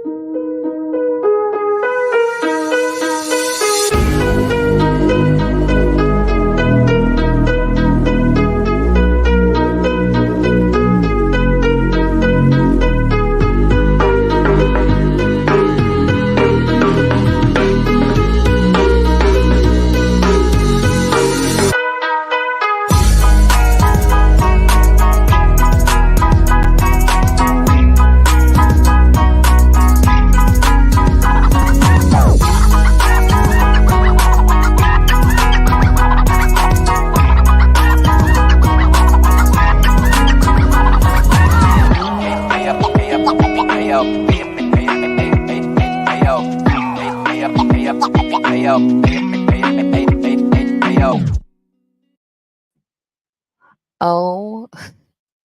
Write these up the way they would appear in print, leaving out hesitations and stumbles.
Oh,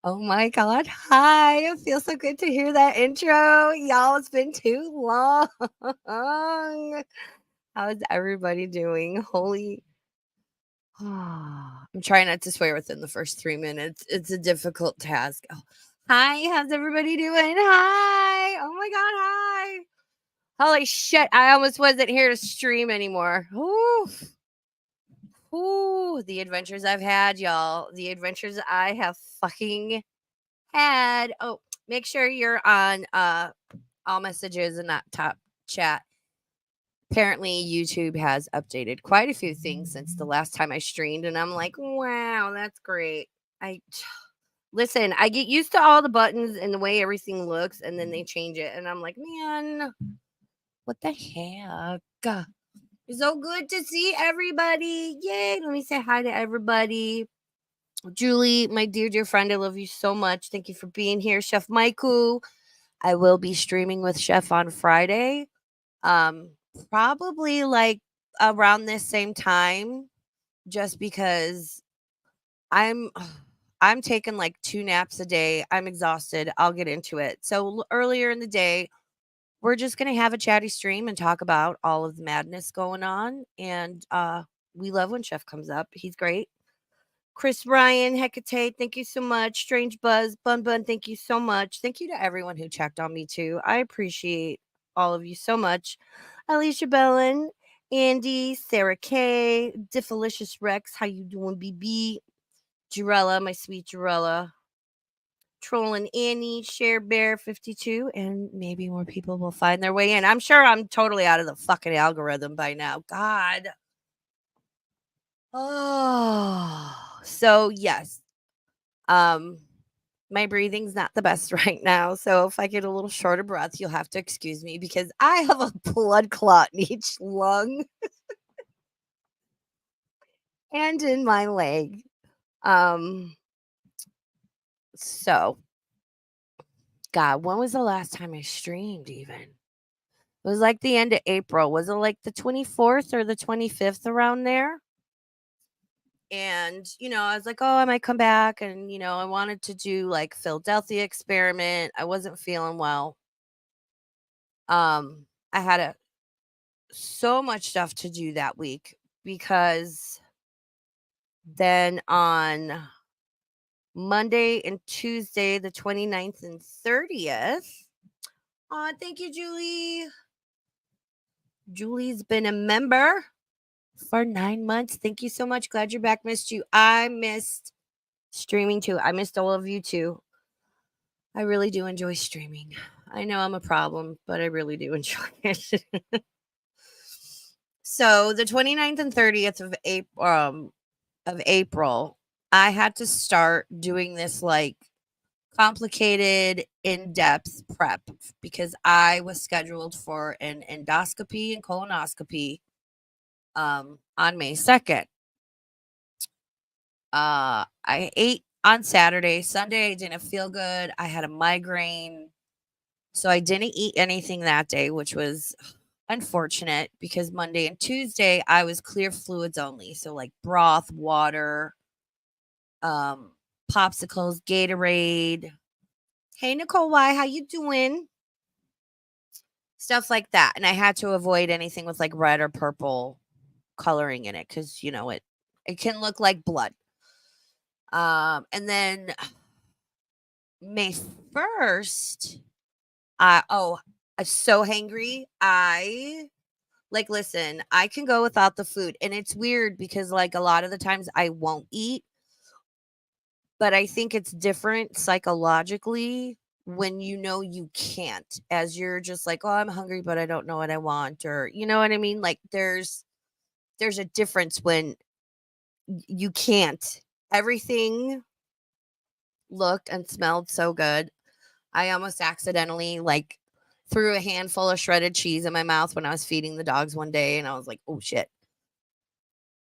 oh my God. Hi. It feels so good to hear that intro. Y'all, it's been too long. How's everybody doing? Holy. I'm trying not to swear within the first 3 minutes. It's a difficult task. Oh, hi. How's everybody doing? Hi. Oh my God. Hi. Holy shit. I almost wasn't here to stream anymore. Ooh, the adventures I've had, y'all. The adventures I have fucking had. Oh, make sure you're on all messages in that top chat. Apparently, YouTube has updated quite a few things since the last time I streamed, and I'm like, wow, that's great. Listen, I get used to all the buttons and the way everything looks, and then they change it, and I'm like, man, what the heck? It's so good to see everybody. Yay. Let me say hi to everybody. Julie, my dear friend, I love you so much. Thank you for being here. Chef Maiku. I will be streaming with Chef on Friday. Probably like around this same time, just because I'm I'm taking like 2 naps a day. I'm exhausted. I'll get into it. So earlier in the day, we're just going to have a chatty stream and talk about all of the madness going on. And we love when Chef comes up. He's great. Chris Ryan, Hecate, thank you so much. Strange Buzz, Bun Bun, thank you so much. Thank you to everyone who checked on me too. I appreciate all of you so much. Alicia Bellin, Andy, Sarah K, Diffalicious Rex, how you doing, BB? Jarella, my sweet Jarella. Trolling Annie, Share Bear 52, and maybe more people will find their way in. I'm sure I'm totally out of the fucking algorithm by now. God. Oh, so yes. My breathing's not the best right now. So if I get a little short of breath, you'll have to excuse me because I have a blood clot in each lung and in my leg. So God, when was the last time I streamed even? It was like the end of April. Was it like the 24th or the 25th around there? And, I was like, oh, I might come back. And, I wanted to do like Philadelphia experiment. I wasn't feeling well. I had so much stuff to do that week because then on Monday and Tuesday, the 29th and 30th. Oh, thank you, Julie. Julie's been a member for 9 months. Thank you so much. Glad you're back. Missed you. I missed streaming too. I missed all of you too. I really do enjoy streaming. I know I'm a problem, but I really do enjoy it. So the 29th and 30th of April, I had to start doing this like complicated in-depth prep because I was scheduled for an endoscopy and colonoscopy on May 2nd. I ate on Saturday. Sunday I didn't feel good. I had a migraine. So I didn't eat anything that day, which was unfortunate because Monday and Tuesday I was clear fluids only. So like broth, water, popsicles, Gatorade. Hey Nicole, why? How you doing? Stuff like that. And I had to avoid anything with like red or purple coloring in it because it can look like blood. And then May 1st, so hangry. Listen, I can go without the food, and it's weird because, like, a lot of the times I won't eat, but I think it's different psychologically when you know you can't, as you're just like, "Oh, I'm hungry, but I don't know what I want," or you know what I mean? Like, there's a difference when you can't. Everything looked and smelled so good. I almost accidentally, like, threw a handful of shredded cheese in my mouth when I was feeding the dogs one day, and I was like, "Oh, shit."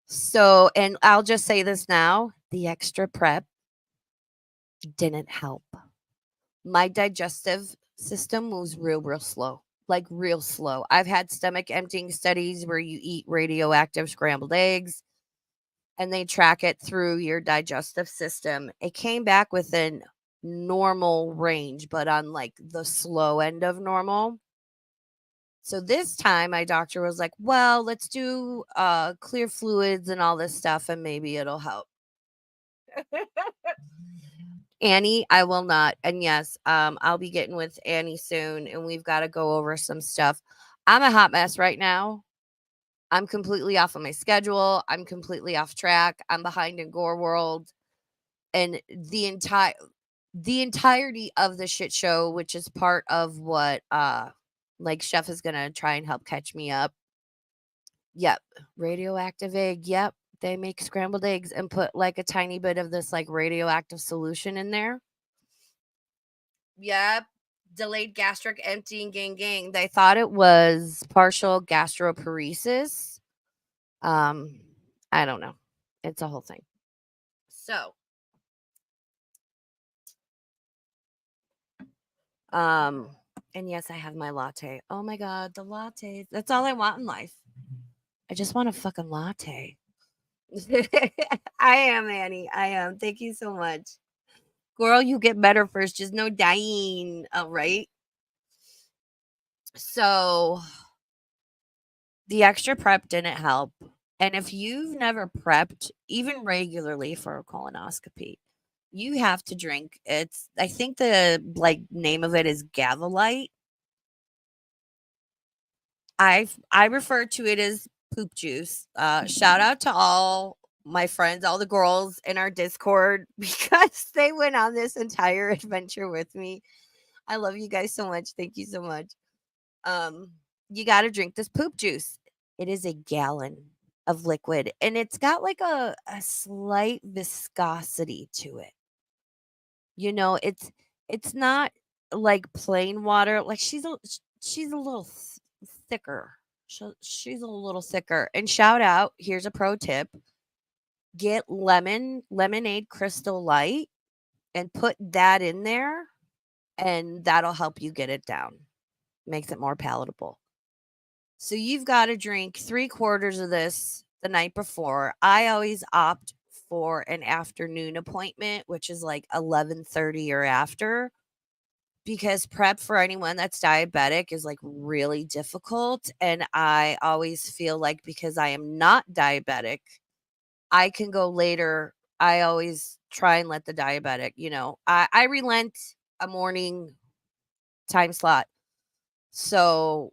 So, and I'll just say this now, the extra prep didn't help. My digestive system moves real, real slow, like real slow. I've had stomach emptying studies where you eat radioactive scrambled eggs and they track it through your digestive system. It came back within normal range, but on like the slow end of normal. So this time my doctor was like, "Well, let's do clear fluids and all this stuff and maybe it'll help." Annie, I will not. And yes, I'll be getting with Annie soon and we've got to go over some stuff. I'm a hot mess right now. I'm completely off of my schedule. I'm completely off track. I'm behind in Gore World and the entirety of the shit show, which is part of what like Chef is gonna try and help catch me up. Yep. Radioactive egg. Yep. They make scrambled eggs and put like a tiny bit of this like radioactive solution in there. Yep. Delayed gastric emptying gang. They thought it was partial gastroparesis. Um, I don't know. It's a whole thing. So, um, and yes, I have my latte. Oh my god, the latte. That's all I want in life. I just want a fucking latte. I am, Annie. I am. Thank you so much. Girl, you get better first. Just no dying. All right. So the extra prep didn't help. And if you've never prepped, even regularly for a colonoscopy, you have to drink. I think the like name of it is Gavolite. I refer to it as poop juice. Shout out to all my friends, all the girls in our Discord because they went on this entire adventure with me. I love you guys so much. Thank you so much. Um, you got to drink this poop juice. It is a gallon of liquid and it's got like a slight viscosity to it. You know, it's not like plain water. Like she's a little thicker. She's a little thicker. And shout out, here's a pro tip. Get lemonade crystal light and put that in there and that'll help you get it down. Makes it more palatable. So you've got to drink 3/4 of this the night before. I always opt for an afternoon appointment, which is like 11:30 or after, because prep for anyone that's diabetic is like really difficult. And I always feel like because I am not diabetic, I can go later. I always try and let the diabetic, I relent a morning time slot. So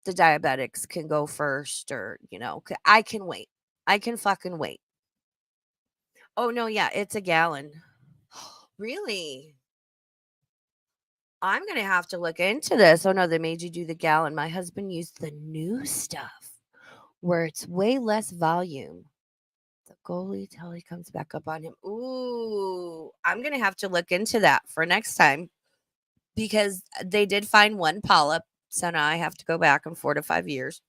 the diabetics can go first or, I can wait. I can fucking wait. Oh, no, yeah, it's a gallon. Really? I'm gonna have to look into this. Oh, no, they made you do the gallon. My husband used the new stuff where it's way less volume. The goalie till he comes back up on him. Ooh, I'm gonna have to look into that for next time because they did find one polyp. So now I have to go back in 4 to 5 years.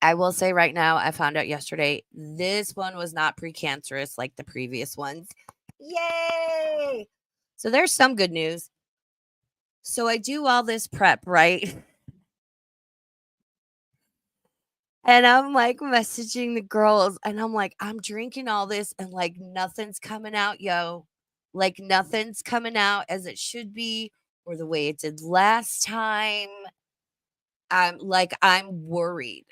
I will say right now, I found out yesterday, this one was not precancerous like the previous ones. Yay! So there's some good news. So I do all this prep, right? And I'm like messaging the girls and I'm like, I'm drinking all this and like nothing's coming out, yo. Like nothing's coming out as it should be or the way it did last time. I'm worried.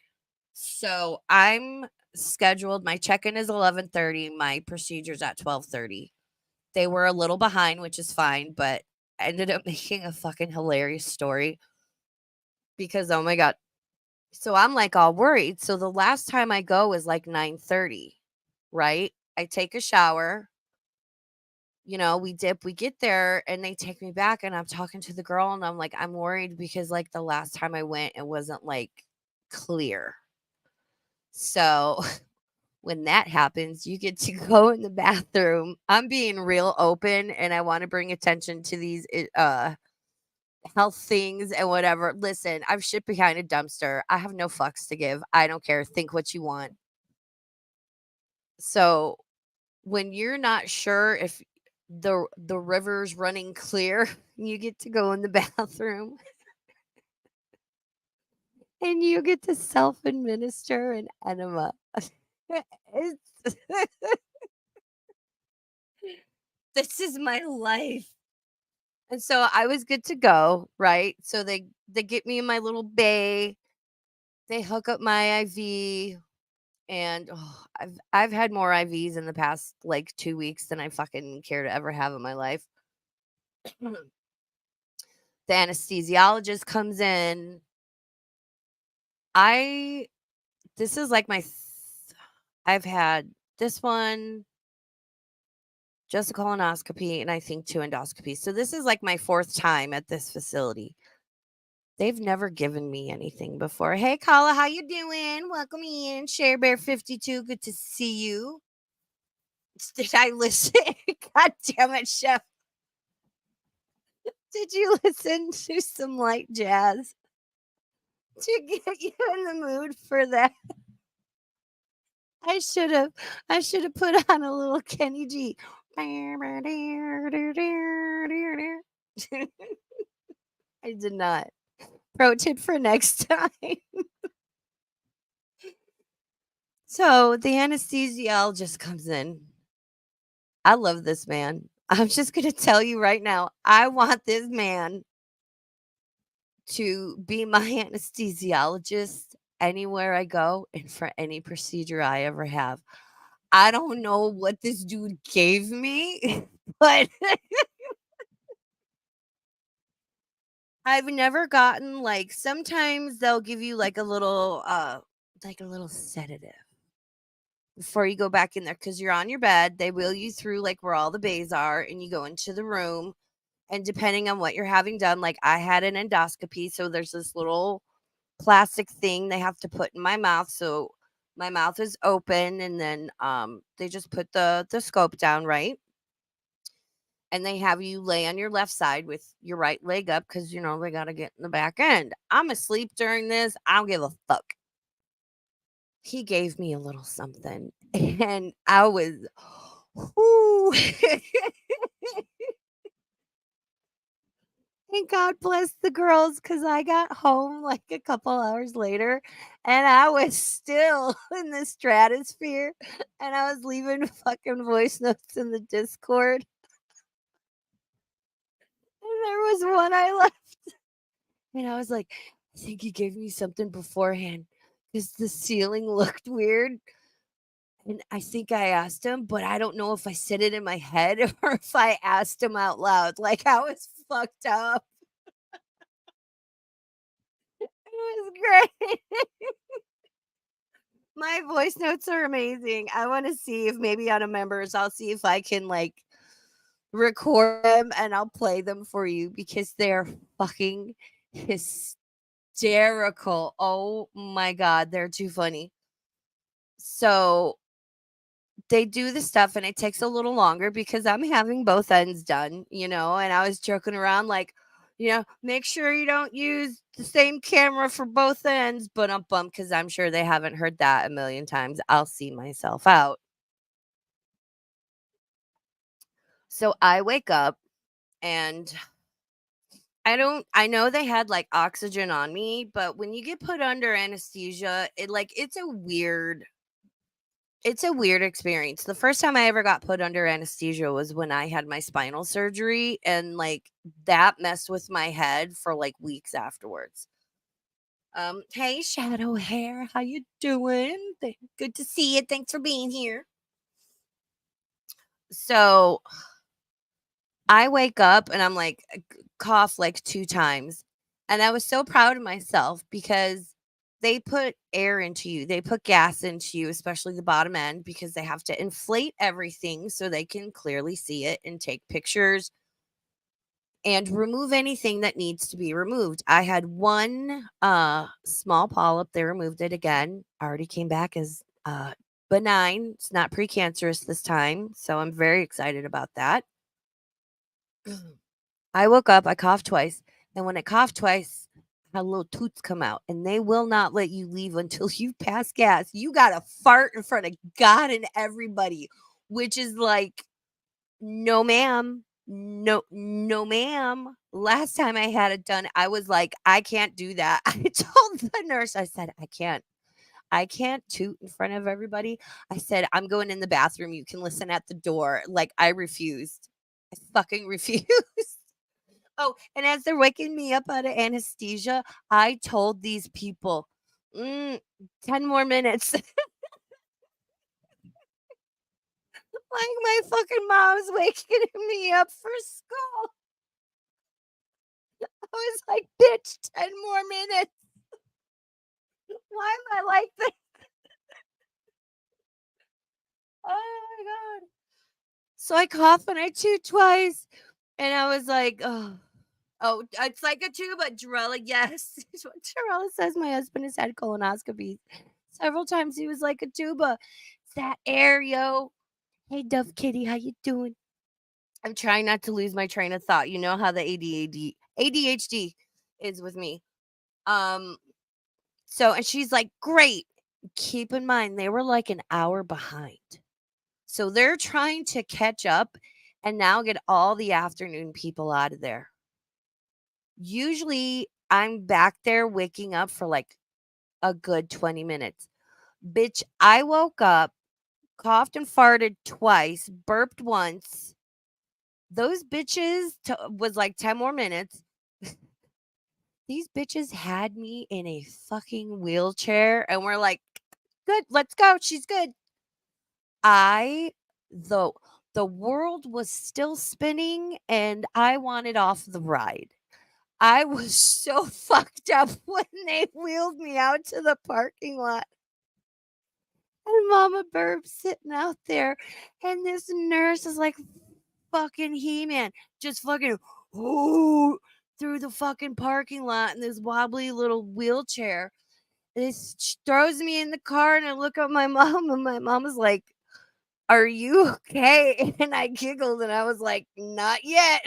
So I'm scheduled. My check-in is 11:30. My procedure's at 12:30. They were a little behind, which is fine, but ended up making a fucking hilarious story because, oh my god. So I'm, like, all worried. So the last time I go is, like, 9:30, right? I take a shower, we dip, we get there, and they take me back, and I'm talking to the girl, and I'm like, "I'm worried because, like, the last time I went, it wasn't, like, clear." So, when that happens, you get to go in the bathroom. I'm being real open, and I wanna bring attention to these, health things and whatever. Listen, I've shit behind a dumpster. I have no fucks to give. I don't care. Think what you want. So, when you're not sure if the river's running clear, you get to go in the bathroom and you get to self-administer an enema. It's this is my life. And so I was good to go, right? So they get me in my little bay, they hook up my IV, and I've had more IVs in the past like 2 weeks than I fucking care to ever have in my life. The anesthesiologist comes in. I This is like I've had this one, just a colonoscopy, and I think 2 endoscopies. So this is like my 4th time at this facility. They've never given me anything before. "Hey, Kala, how you doing? Welcome in. Share Bear 52, good to see you." Did I listen? God damn it, chef. Did you listen to some light jazz to get you in the mood for that? I should've I shoulda put on a little Kenny G. I did not. Pro tip for next time. So, the anesthesiologist comes in. I love this man. I'm just gonna tell you right now, I want this man to be my anesthesiologist anywhere I go and for any procedure I ever have. I don't know what this dude gave me, but I've never gotten, like, sometimes they'll give you like a little sedative before you go back in there because 'cause you're on your bed. They wheel you through, like, where all the bays are, and you go into the room, and depending on what you're having done, like, I had an endoscopy, so there's this little plastic thing they have to put in my mouth, so my mouth is open, and then, they just put the scope down, right? And they have you lay on your left side with your right leg up because they gotta get in the back end. I'm asleep during this, I don't give a fuck. He gave me a little something, and I was ooh. And God bless the girls, cause I got home, like, a couple hours later, and I was still in the stratosphere, and I was leaving fucking voice notes in the Discord, and there was one I left, and I was like, "I think he gave me something beforehand, cause the ceiling looked weird, and I think I asked him, but I don't know if I said it in my head or if I asked him out loud." Like, I was fucked up. It was great. My voice notes are amazing. I wanna see if maybe on a members, I'll see if I can, like, record them and I'll play them for you because they're fucking hysterical. Oh my god, they're too funny. So, they do the stuff and it takes a little longer because I'm having both ends done, and I was joking around like, "Make sure you don't use the same camera for both ends," but I'm bummed because I'm sure they haven't heard that a million times. I'll see myself out. So I wake up and I know they had like oxygen on me, but when you get put under anesthesia, it's a weird experience. The first time I ever got put under anesthesia was when I had my spinal surgery, and like that messed with my head for like weeks afterwards. Hey shadow hair, how you doing? Good to see you. Thanks for being here. So I wake up and I'm like, cough like 2 times. And I was so proud of myself because they put air into you. They put gas into you, especially the bottom end, because they have to inflate everything so they can clearly see it and take pictures and remove anything that needs to be removed. I had one small polyp. They removed it again. Already came back as benign. It's not precancerous this time. So I'm very excited about that. I woke up, I coughed twice, and when I coughed twice, I had little toots come out, and they will not let you leave until you pass gas. You gotta fart in front of God and everybody, which is like, no, ma'am. No, no, ma'am. Last time I had it done, I was like, I can't do that. I told the nurse, I said, I can't toot in front of everybody. I said, I'm going in the bathroom. You can listen at the door. Like, I refused. I fucking refused. Oh, and as they're waking me up out of anesthesia, I told these people, mm, 10 more minutes. Like my fucking mom's waking me up for school. I was like, bitch, 10 more minutes. Why am I like this? Oh my God. So I cough and I chew twice. And I was like, oh, it's like a tube, but Jarella, yes. Is what Jarella says. My husband has had colonoscopies several times. He was like a tuba. It's that air, yo. Hey, Dove Kitty, how you doing? I'm trying not to lose my train of thought. You know how the ADHD is with me. Um, so and she's like, great. Keep in mind they were like an hour behind. So they're trying to catch up and now get all the afternoon people out of there. Usually I'm back there waking up for like a good 20 minutes. Bitch, I woke up, coughed and farted twice, burped once. Those bitches was like 10 more minutes. These bitches had me in a fucking wheelchair and we're like, good, let's go. She's good. I the the world was still spinning and I wanted off the ride. I was so fucked up when they wheeled me out to the parking lot. And Mama Burp's sitting out there, and this nurse is like fucking He-Man, just fucking ooh, through the fucking parking lot in this wobbly little wheelchair. This throws me in the car, and I look at my mom, and my mom is like, "Are you okay?" And I giggled, and I was like, "Not yet."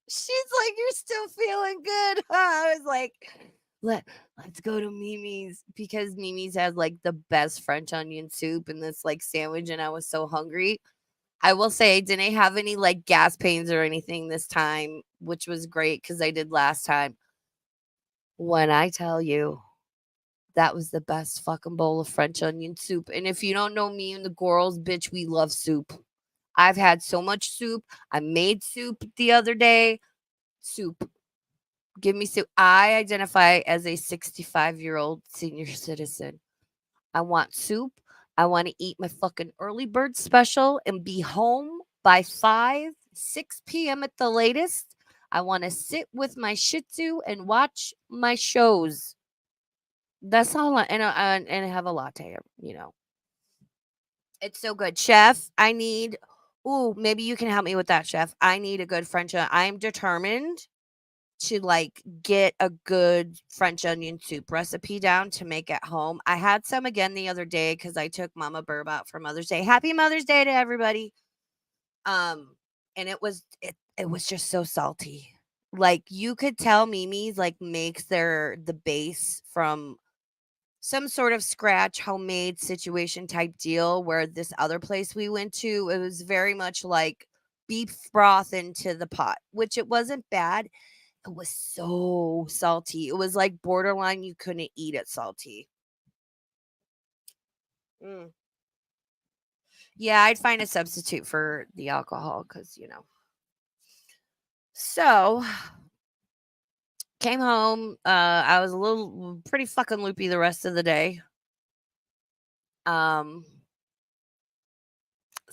She's like, "You're still feeling good, huh?" I was like, let's go to Mimi's because Mimi's has like the best French onion soup and this like sandwich, and I was so hungry. I will say I didn't have any like gas pains or anything this time, which was great because I did last time. When I tell you that was the best fucking bowl of French onion soup. And if you don't know me and the girls, bitch, we love soup. I've had so much soup. I made soup the other day. Soup. Give me soup. I identify as a 65-year-old senior citizen. I want soup. I want to eat my fucking early bird special and be home by 5, 6 p.m. at the latest. I want to sit with my Shih Tzu and watch my shows. That's all. And I have a latte. You know, it's so good, Chef. I need. Ooh, maybe you can help me with that, Chef. I need a good French. I am determined to like get a good French onion soup recipe down to make at home. I had some again the other day because I took Mama Burb out for Mother's Day. Happy Mother's Day to everybody. And it was just so salty. Like you could tell Mimi's like makes the base from some sort of scratch homemade situation type deal where this other place we went to, it was very much like beef broth into the pot, which it wasn't bad. It was so salty. It was like borderline you couldn't eat it salty. Mm. Yeah, I'd find a substitute for the alcohol because, you know. So, came home. I was a little pretty fucking loopy the rest of the day. Um,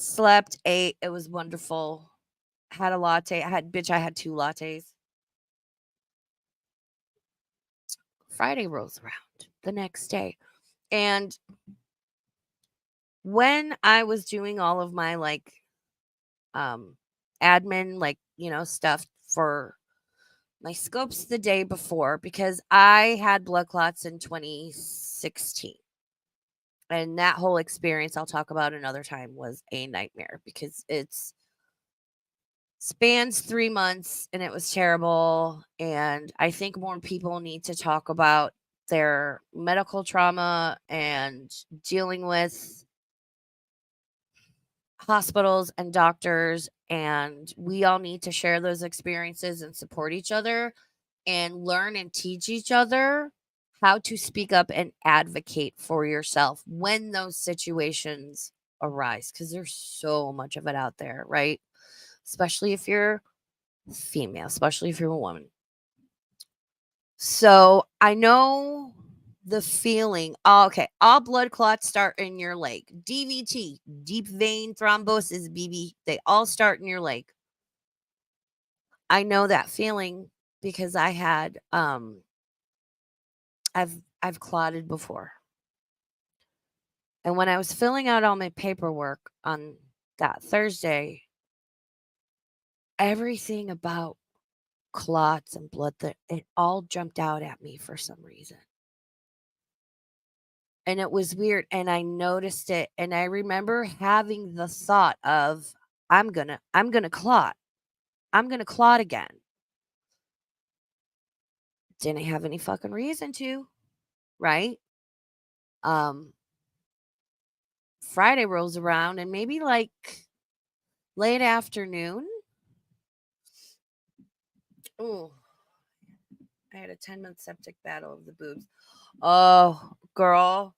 Slept, ate, it was wonderful. Had a latte. I had 2 lattes. Friday rolls around the next day. And when I was doing all of my um admin, stuff for my scopes the day before, because I had blood clots in 2016. And that whole experience I'll talk about another time was a nightmare because it's spans 3 months and it was terrible, and I think more people need to talk about their medical trauma and dealing with hospitals and doctors, and we all need to share those experiences and support each other and learn and teach each other how to speak up and advocate for yourself when those situations arise, because there's so much of it out there, right? Especially if you're female, especially if you're a woman. So I know the feeling. Oh, okay. All blood clots start in your leg. DVT, deep vein thrombosis, BB, they all start in your leg. I know that feeling because I've clotted before. And when I was filling out all my paperwork on that Thursday, everything about clots and blood, that it all jumped out at me for some reason. And it was weird, and I noticed it, and I remember having the thought of, I'm gonna clot. I'm gonna clot again. Didn't have any fucking reason to, right? Um, Friday rolls around, and maybe late afternoon. Ooh, I had a 10-month septic battle of the boobs. Oh, girl,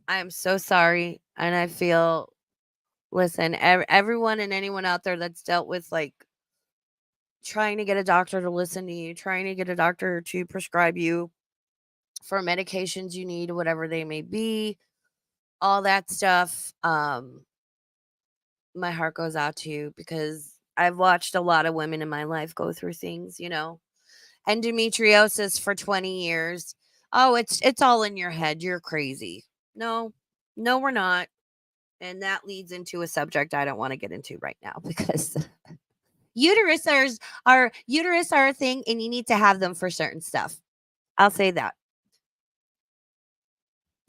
I am so sorry, and I feel. Listen, everyone and anyone out there that's dealt with trying to get a doctor to listen to you, trying to get a doctor to prescribe you for medications you need, whatever they may be, all that stuff. My heart goes out to you because I've watched a lot of women in my life go through things, endometriosis for 20 years. Oh, it's all in your head. You're crazy. No, no, we're not. And that leads into a subject I don't want to get into right now because uterus are a thing, and you need to have them for certain stuff. I'll say that.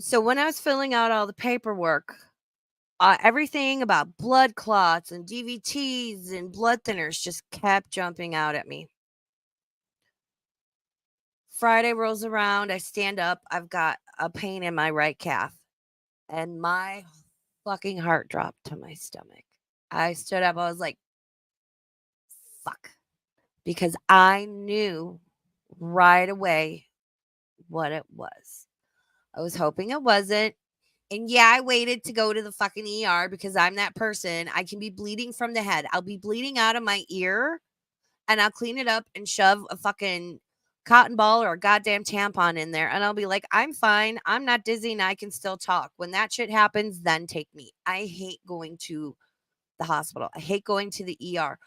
So when I was filling out all the paperwork, everything about blood clots and DVTs and blood thinners just kept jumping out at me. Friday rolls around, I stand up, I've got a pain in my right calf, and my fucking heart dropped to my stomach. I stood up, I was like, fuck, because I knew right away what it was. I was hoping it wasn't. And yeah, I waited to go to the fucking ER because I'm that person. I can be bleeding from the head. I'll be bleeding out of my ear, and I'll clean it up and shove a fucking cotton ball or a goddamn tampon in there. And I'll be like, I'm fine. I'm not dizzy and I can still talk. When that shit happens, then take me. I hate going to the hospital. I hate going to the ER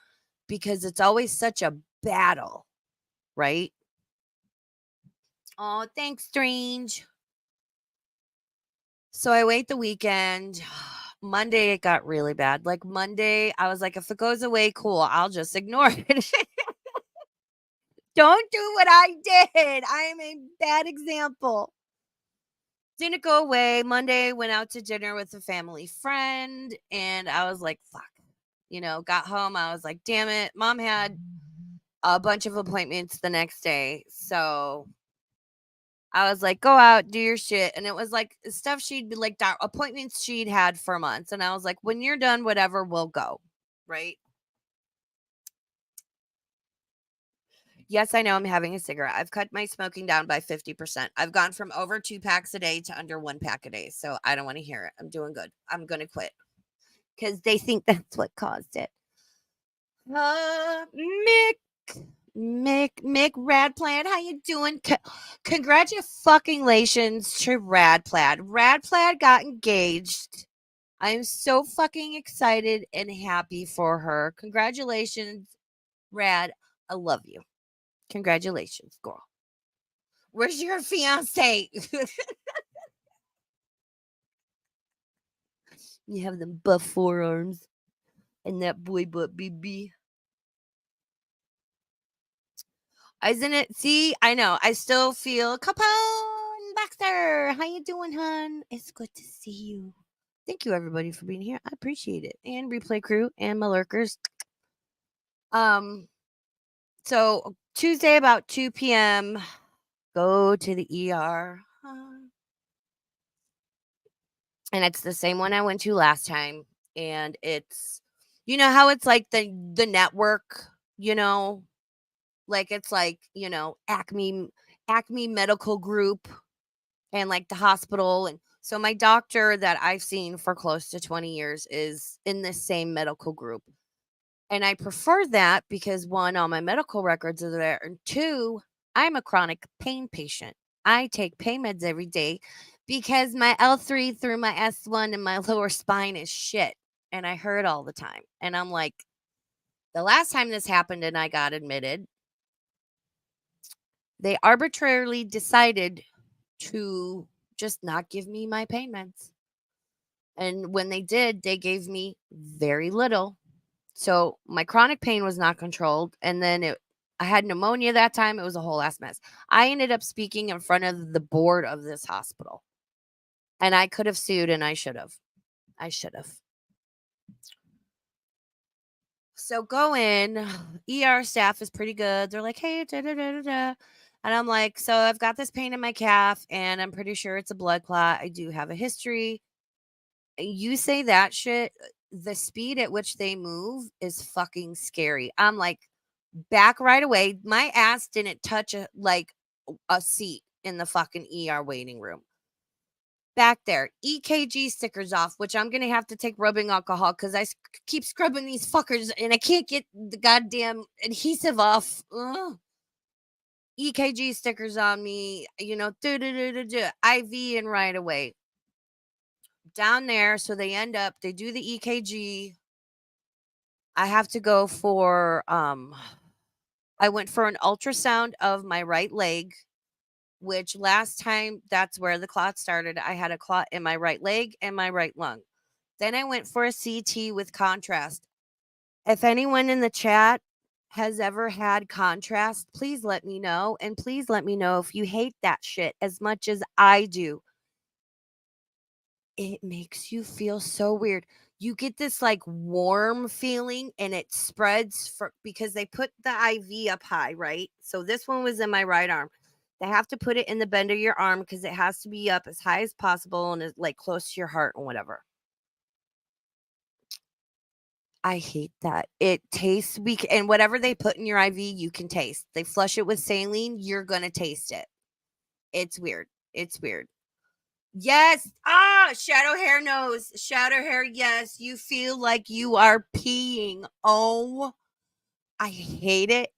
because it's always such a battle, right? Oh, thanks, Strange. So I wait the weekend. Monday, it got really bad. Like Monday, I was like, if it goes away, cool. I'll just ignore it. Don't do what I did. I am a bad example. Didn't go away. Monday, went out to dinner with a family friend, and I was like, fuck. Got home. I was like, damn it. Mom had a bunch of appointments the next day. So I was like, go out, do your shit. And it was like stuff she'd be like, appointments she'd had for months. And I was like, when you're done, whatever, we'll go. Right. Yes, I know I'm having a cigarette. I've cut my smoking down by 50%. I've gone from over 2 packs a day to under 1 pack a day. So I don't want to hear it. I'm doing good. I'm going to quit because they think that's what caused it. Mick. Mick Radplan, how you doing? Congratulations to Radplaid. Radplaid got engaged. I am so fucking excited and happy for her. Congratulations, Rad. I love you. Congratulations, girl. Where's your fiance? You have them buff forearms and that boy butt BB. Isn't it? See, I know. I still feel Capone Baxter. How you doing, hon? It's good to see you. Thank you, everybody, for being here. I appreciate it. And replay crew and my lurkers. Um, so Tuesday about 2 p.m. Go to the ER. And it's the same one I went to last time. And it's how it's like the network, like it's like, Acme Medical Group and like the hospital. And so my doctor that I've seen for close to 20 years is in this same medical group. And I prefer that because one, all my medical records are there. And two, I'm a chronic pain patient. I take pain meds every day because my L3 through my S1 and my lower spine is shit. And I hurt all the time. And I'm like, the last time this happened and I got admitted, they arbitrarily decided to just not give me my pain meds. And when they did, they gave me very little. So my chronic pain was not controlled. And then I had pneumonia that time. It was a whole ass mess. I ended up speaking in front of the board of this hospital. And I could have sued and I should have. So go in. ER staff is pretty good. They're like, hey, da, da, da, da, da. And I'm like, so I've got this pain in my calf and I'm pretty sure it's a blood clot. I do have a history. You say that shit, the speed at which they move is fucking scary. I'm like, back right away. My ass didn't touch a seat in the fucking ER waiting room. Back there, EKG stickers off, which I'm gonna have to take rubbing alcohol because I keep scrubbing these fuckers and I can't get the goddamn adhesive off. Ugh. EKG stickers on me, IV in right away. Down there, so they do the EKG. I have to go for I went for an ultrasound of my right leg, which last time that's where the clot started. I had a clot in my right leg and my right lung. Then I went for a CT with contrast. If anyone in the chat has ever had contrast, please let me know. And please let me know if you hate that shit as much as I do. It makes you feel so weird. You get this like warm feeling and it spreads because they put the IV up high, right? So this one was in my right arm. They have to put it in the bend of your arm because it has to be up as high as possible and is like close to your heart and whatever. I hate that. It tastes weak. And whatever they put in your IV, you can taste. They flush it with saline, you're going to taste it. It's weird. It's weird. Yes. Shadow hair knows. Shadow hair, yes. You feel like you are peeing. Oh, I hate it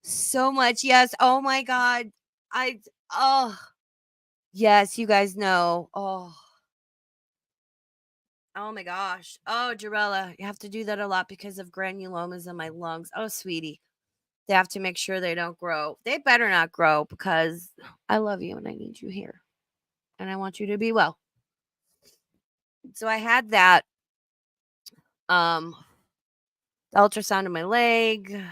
so much. Yes. Oh my God. Oh, yes, you guys know. Oh my gosh. Oh, Jarella, you have to do that a lot because of granulomas in my lungs. Oh, sweetie. They have to make sure they don't grow. They better not grow because I love you and I need you here. And I want you to be well. So I had that ultrasound of my leg.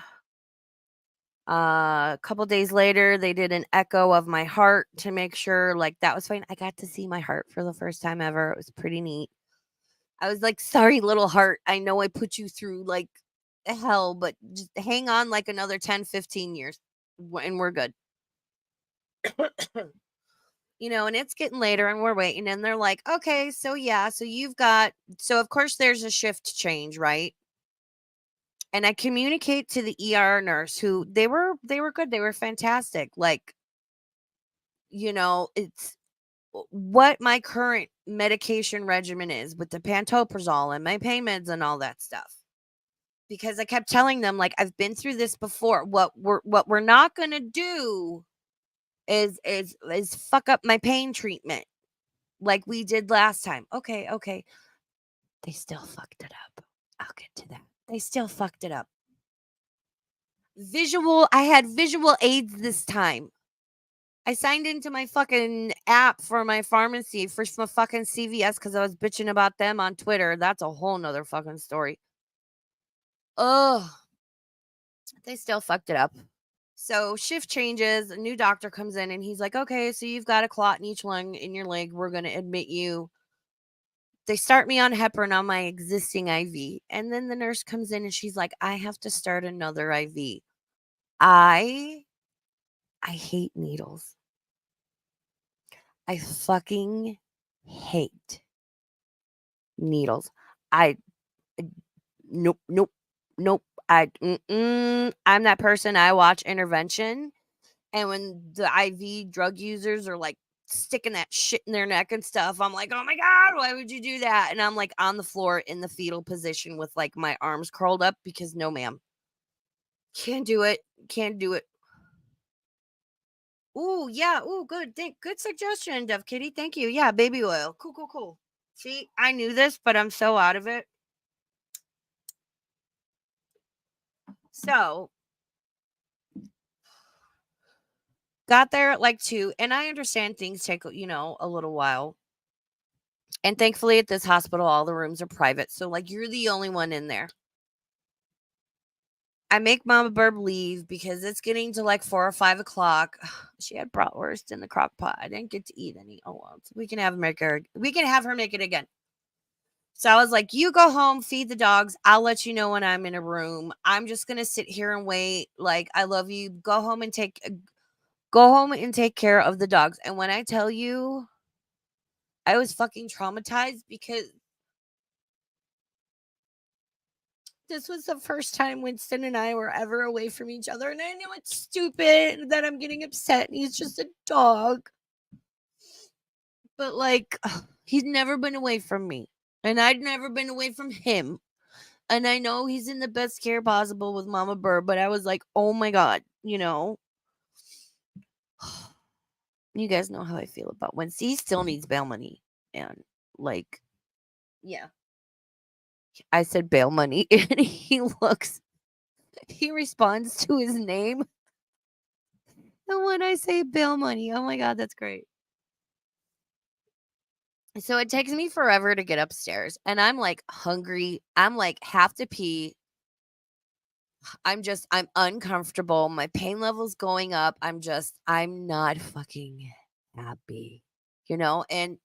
A couple days later, they did an echo of my heart to make sure like that was fine. I got to see my heart for the first time ever. It was pretty neat. I was like, sorry, little heart. I know I put you through like hell, but just hang on like another 10, 15 years and we're good. And it's getting later and we're waiting. And they're like, okay, so yeah, so of course there's a shift change, right? And I communicate to the ER nurse who they were good. They were fantastic. Like, it's what my current medication regimen is with the pantoprazole and my pain meds and all that stuff. because I kept telling them, like, I've been through this before. What we're not gonna do is fuck up my pain treatment like we did last time. Okay, okay. They still fucked it up. I'll get to that. They still fucked it up. I had visual aids this time. I signed into my fucking app for my pharmacy for some fucking CVS because I was bitching about them on Twitter. That's a whole nother fucking story. Ugh. They still fucked it up. So shift changes, a new doctor comes in and he's like, okay, so you've got a clot in each lung in your leg. We're going to admit you. They start me on heparin on my existing IV. And then the nurse comes in and she's like, I have to start another IV. I hate needles. I fucking hate needles. I nope, nope, nope. I'm that person. I watch Intervention, and when the IV drug users are like sticking that shit in their neck and stuff, I'm like, oh my god, why would you do that? And I'm like on the floor in the fetal position with like my arms curled up because no, ma'am, can't do it. Can't do it. Ooh, yeah. Ooh, good. Good suggestion, Dove Kitty. Thank you. Yeah, baby oil. Cool, cool, cool. See, I knew this, but I'm so out of it. So, got there at like 2, and I understand things take, a little while. And thankfully at this hospital, all the rooms are private. So, like, you're the only one in there. I make Mama Burb leave because it's getting to like 4 or 5 o'clock. She had bratwurst in the crock pot. I didn't get to eat any. Oh well, we can have her make it again. So I was like, you go home, feed the dogs. I'll let you know when I'm in a room. I'm just gonna sit here and wait. Like, I love you. Go home and take care of the dogs. And when I tell you, I was fucking traumatized because this was the first time Winston and I were ever away from each other. And I know it's stupid that I'm getting upset and he's just a dog. But like, he's never been away from me. And I'd never been away from him. And I know he's in the best care possible with Mama Burr, but I was like, oh my God, you guys know how I feel about Winston. He still needs bail money. And like, yeah. I said bail money. And he responds to his name. And when I say bail money, oh my God, that's great. So it takes me forever to get upstairs. And I'm like hungry. I'm like have to pee. I'm uncomfortable. My pain level's going up. I'm not fucking happy, And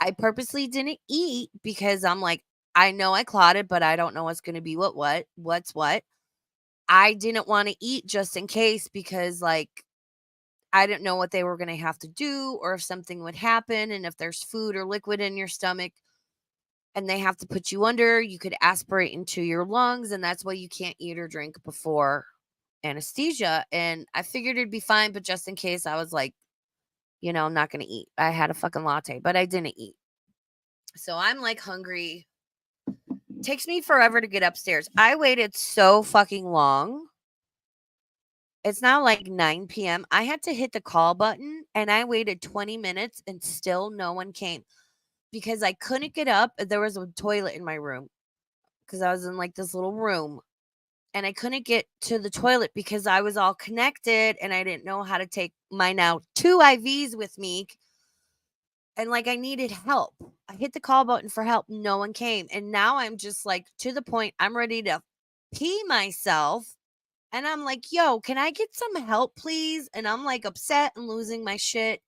I purposely didn't eat because I'm like, I know I clotted, but I don't know what's going to be what's what. I didn't want to eat just in case because, like, I didn't know what they were going to have to do or if something would happen. And if there's food or liquid in your stomach and they have to put you under, you could aspirate into your lungs. And that's why you can't eat or drink before anesthesia. And I figured it'd be fine. But just in case, I was like, I'm not going to eat. I had a fucking latte, but I didn't eat. So I'm like hungry. Takes me forever to get upstairs. I waited so fucking long. It's now like 9 PM. I had to hit the call button and I waited 20 minutes and still no one came because I couldn't get up. There was a toilet in my room because I was in like this little room and I couldn't get to the toilet because I was all connected and I didn't know how to take my now 2 IVs with me. And like I needed help. I hit the call button for help. No one came. And now I'm just like to the point I'm ready to pee myself. And I'm like, yo, can I get some help, please? And I'm like upset and losing my shit.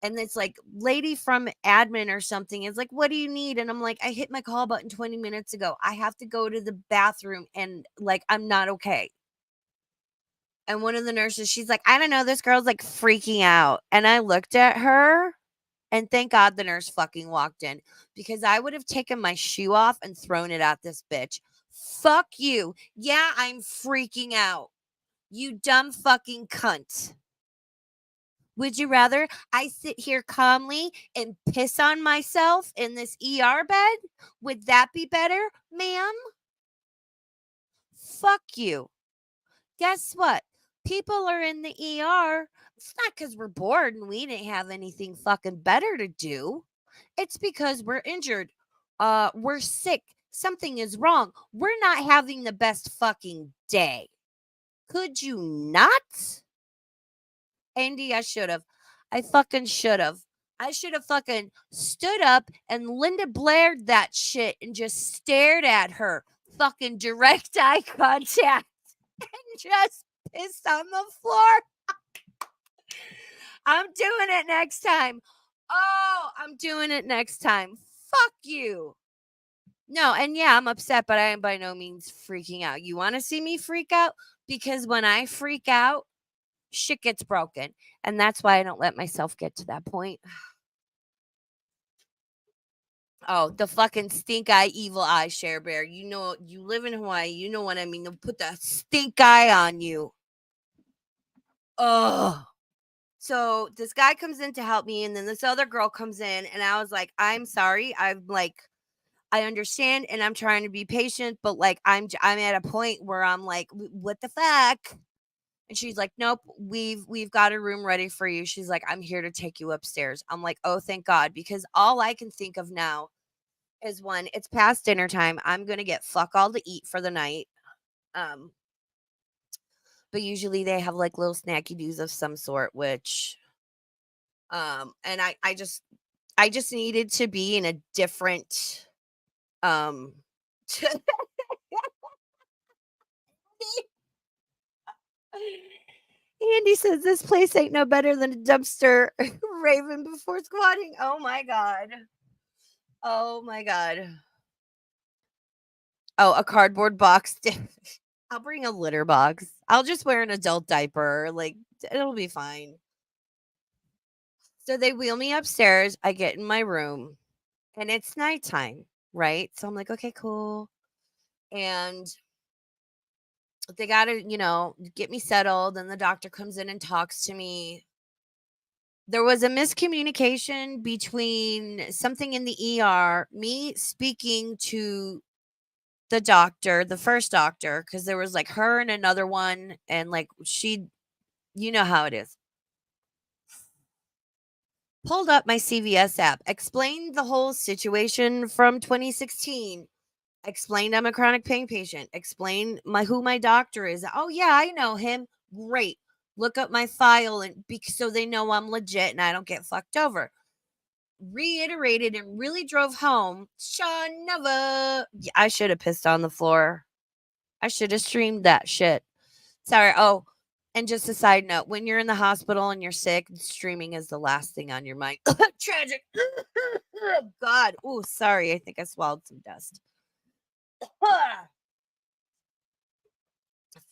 And it's like, lady from admin or something is like, what do you need? And I'm like, I hit my call button 20 minutes ago. I have to go to the bathroom and like, I'm not okay. And one of the nurses, she's like, I don't know. This girl's like freaking out. And I looked at her and thank God the nurse fucking walked in because I would have taken my shoe off and thrown it at this bitch. Fuck you. Yeah, I'm freaking out. You dumb fucking cunt. Would you rather I sit here calmly and piss on myself in this ER bed? Would that be better, ma'am? you. Guess what? People are in the ER. It's not because we're bored and we didn't have anything fucking better to do. It's because we're injured. We're sick. Something is wrong. We're not having the best fucking day. Could you not? Andy, I should have. I fucking should have. I should have fucking stood up and Linda Blaired that shit and just stared at her. Fucking direct eye contact and just pissed on the floor. I'm doing it next time. Oh, I'm doing it next time. Fuck you. No, and yeah, I'm upset, but I am by no means freaking out. You want to see me freak out? Because when I freak out, shit gets broken. And that's why I don't let myself get to that point. Oh, the fucking stink eye, evil eye, Share Bear. You know, you live in Hawaii. You know what I mean. They'll put the stink eye on you. Oh. So this guy comes in to help me, and then this other girl comes in, and I was like, I'm sorry. I'm like, I understand, and I'm trying to be patient, but like, I'm at a point where I'm like, what the fuck? And she's like, nope, we've got a room ready for you. She's like, I'm here to take you upstairs. I'm like, oh, thank God, because all I can think of now is when it's past dinner time, I'm gonna get fuck all to eat for the night. Um, but usually they have like little snacky doos of some sort, which and I just needed to be in a different um Andy says this place ain't no better than a dumpster. Raven before squatting. Oh my god. Oh my god. Oh, a cardboard box. I'll bring a litter box. I'll just wear an adult diaper. Like it'll be fine. So they wheel me upstairs. I get in my room and it's nighttime, right? So I'm like, okay, cool. And they got to, get me settled. And the doctor comes in and talks to me. There was a miscommunication between something in the ER, me speaking to the doctor, the first doctor, because there was like her and another one. And like you know how it is. Pulled up my CVS app, explained the whole situation from 2016. Explained I'm a chronic pain patient. Explain who my doctor is. Oh yeah, I know him. Great. Look up my file and so they know I'm legit and I don't get fucked over. Reiterated and really drove home. Sean Nova. Yeah, I should have pissed on the floor. I should have streamed that shit. Sorry. Oh, and just a side note, when you're in the hospital and you're sick, streaming is the last thing on your mind. Tragic. Oh God. Oh, sorry. I think I swallowed some dust.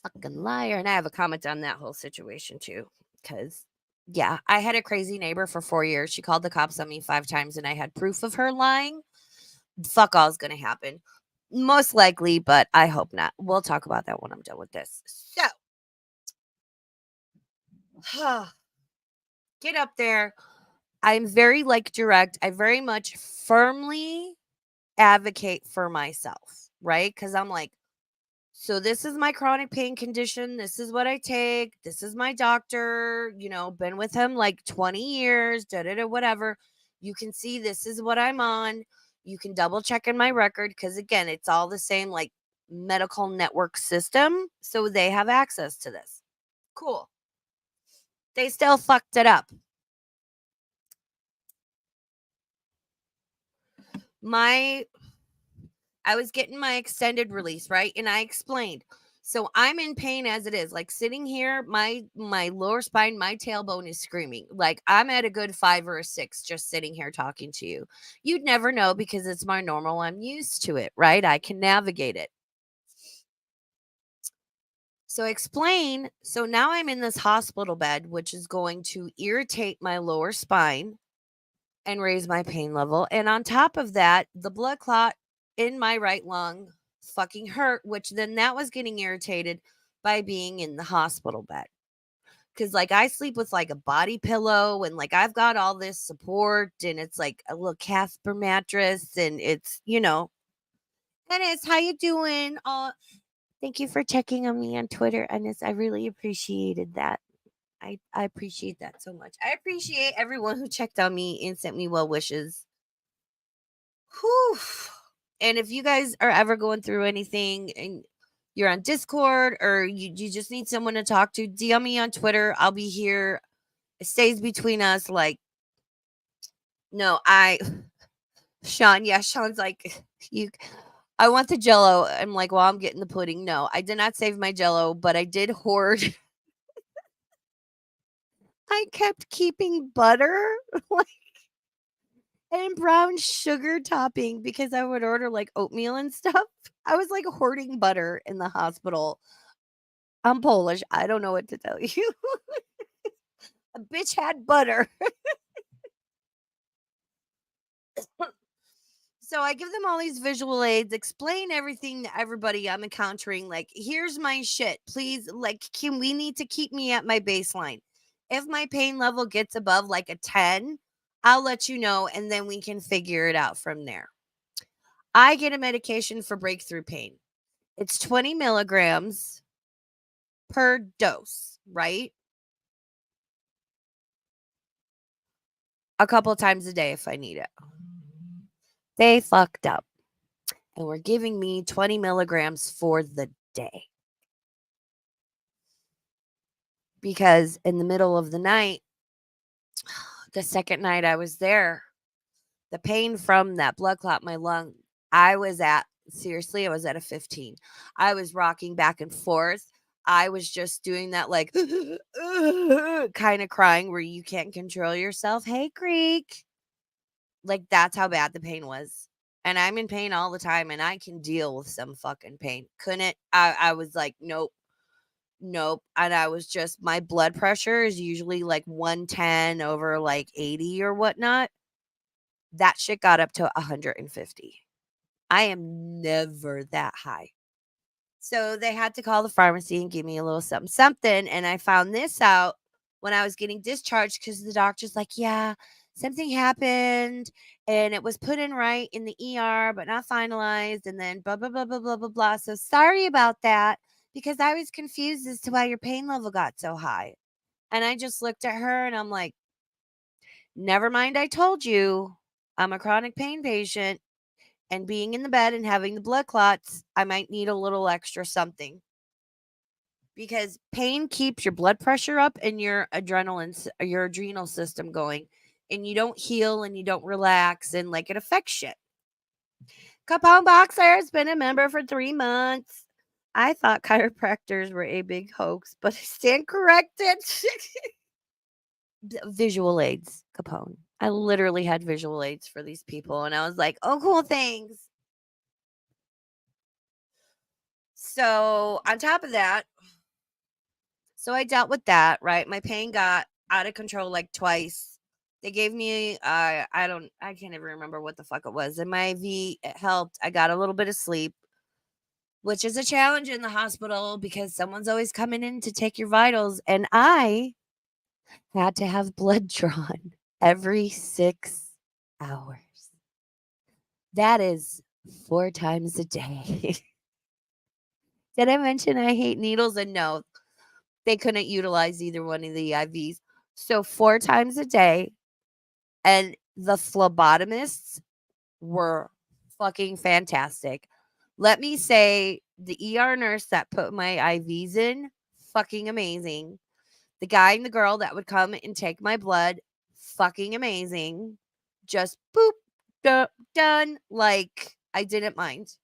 Fucking liar. And I have a comment on that whole situation too. Because, yeah, I had a crazy neighbor for 4 years. She called the cops on me 5 times and I had proof of her lying. Fuck all is going to happen. Most likely, but I hope not. We'll talk about that when I'm done with this. So, get up there. I'm very direct. I very much firmly advocate for myself, right? Because I'm like, so this is my chronic pain condition. This is what I take. This is my doctor, been with him like 20 years, whatever. You can see this is what I'm on. You can double check in my record because, again, it's all the same like medical network system. So they have access to this. Cool. They still fucked it up. I was getting my extended release, right? And I explained. So I'm in pain as it is. Like sitting here, my lower spine, my tailbone is screaming. Like I'm at a good 5 or a 6 just sitting here talking to you. You'd never know because it's my normal. I'm used to it, right? I can navigate it. So explain. So now I'm in this hospital bed, which is going to irritate my lower spine and raise my pain level. And on top of that, the blood clot in my right lung fucking hurt, which then that was getting irritated by being in the hospital bed. Cause like I sleep with like a body pillow and like I've got all this support and it's like a little Casper mattress and it's, and it's how you doing? Thank you for checking on me on Twitter, Ines. I really appreciated that. I appreciate that so much. I appreciate everyone who checked on me and sent me well wishes. Whew. And if you guys are ever going through anything and you're on Discord or you just need someone to talk to, DM me on Twitter. I'll be here. It stays between us. Like, no, Sean, yeah, Sean's like, you, I want the jello. I'm like, well, I'm getting the pudding. No, I did not save my jello, but I did hoard. I kept keeping butter and brown sugar topping because I would order like oatmeal and stuff. I was like hoarding butter in the hospital. I'm Polish. I don't know what to tell you. A bitch had butter. So I give them all these visual aids, explain everything to everybody I'm encountering. Like, here's my shit. Please, like, we need to keep me at my baseline. If my pain level gets above like a 10, I'll let you know and then we can figure it out from there. I get a medication for breakthrough pain. It's 20 milligrams per dose, right? A couple times a day if I need it. They fucked up and were giving me 20 milligrams for the day. Because in the middle of the night, the second night I was there, the pain from that blood clot in my lung, seriously, I was at a 15. I was rocking back and forth. I was just doing that like kind of crying where you can't control yourself. Hey, Greek. Like that's how bad the pain was. And I'm in pain all the time and I can deal with some fucking pain. Couldn't I was like, nope. Nope. And I was just my blood pressure is usually like 110 over like 80 or whatnot. That shit got up to 150. I am never that high. So they had to call the pharmacy and give me a little something, something. And I found this out when I was getting discharged because the doctor's like, yeah, something happened and it was put in right in the ER, but not finalized. And then blah, blah, blah, blah, blah, blah, blah. So sorry about that because I was confused as to why your pain level got so high. And I just looked at her and I'm like, never mind. I told you I'm a chronic pain patient and being in the bed and having the blood clots, I might need a little extra something because pain keeps your blood pressure up and your adrenal system going, and you don't heal and you don't relax, and like it affects shit. Capone Boxer has been a member for 3 months. I thought chiropractors were a big hoax, but I stand corrected. Visual aids, Capone. I literally had visual aids for these people, and I was like, oh, cool, thanks. So, on top of that, so I dealt with that, right? My pain got out of control like twice. They gave me I can't even remember what the fuck it was. And my IV it helped. I got a little bit of sleep, which is a challenge in the hospital because someone's always coming in to take your vitals and I had to have blood drawn every 6 hours. That is 4 times a day. Did I mention I hate needles? And no, they couldn't utilize either one of the IVs. So 4 times a day, and the phlebotomists were fucking fantastic. Let me say the ER nurse that put my IVs in, fucking amazing. The guy and the girl that would come and take my blood, fucking amazing. Just boop, done. Like I didn't mind.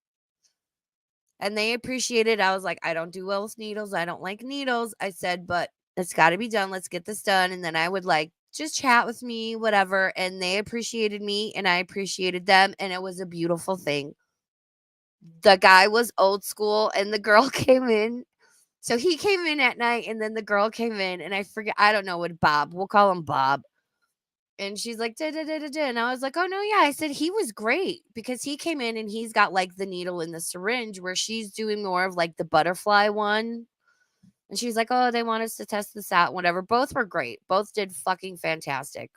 And they appreciated. I was like, I don't do well with needles. I don't like needles. I said, but it's got to be done. Let's get this done. And then I would like just chat with me, whatever. And they appreciated me and I appreciated them. And it was a beautiful thing. The guy was old school and the girl came in. So he came in at night and then the girl came in and I forget, I don't know what Bob, we'll call him Bob. And she's like, da, da, da, da, da. And I was like, oh, no, yeah. I said, he was great because he came in and he's got like the needle in the syringe where she's doing more of like the butterfly one. And she's like, oh, they want us to test this out, whatever. Both were great. Both did fucking fantastic.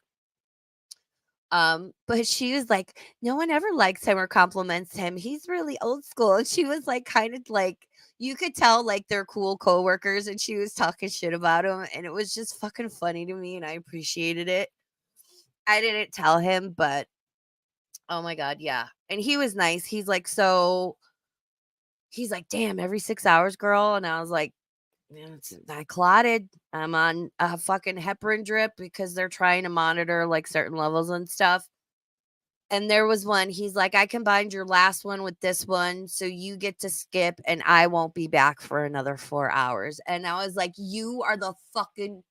But she was like, "No one ever likes him or compliments him. He's really old school." And she was like, kind of like, you could tell like they're cool coworkers, and she was talking shit about him, and it was just fucking funny to me, and I appreciated it. I didn't tell him, but oh my god, yeah. And he was nice. He's like, "Damn, every 6 hours, girl." And I was like, "Yeah, I clotted. I'm on a fucking heparin drip because they're trying to monitor like certain levels and stuff." And there was one, he's like, "I combined your last one with this one, so you get to skip and I won't be back for another 4 hours." And I was like, "You are the fucking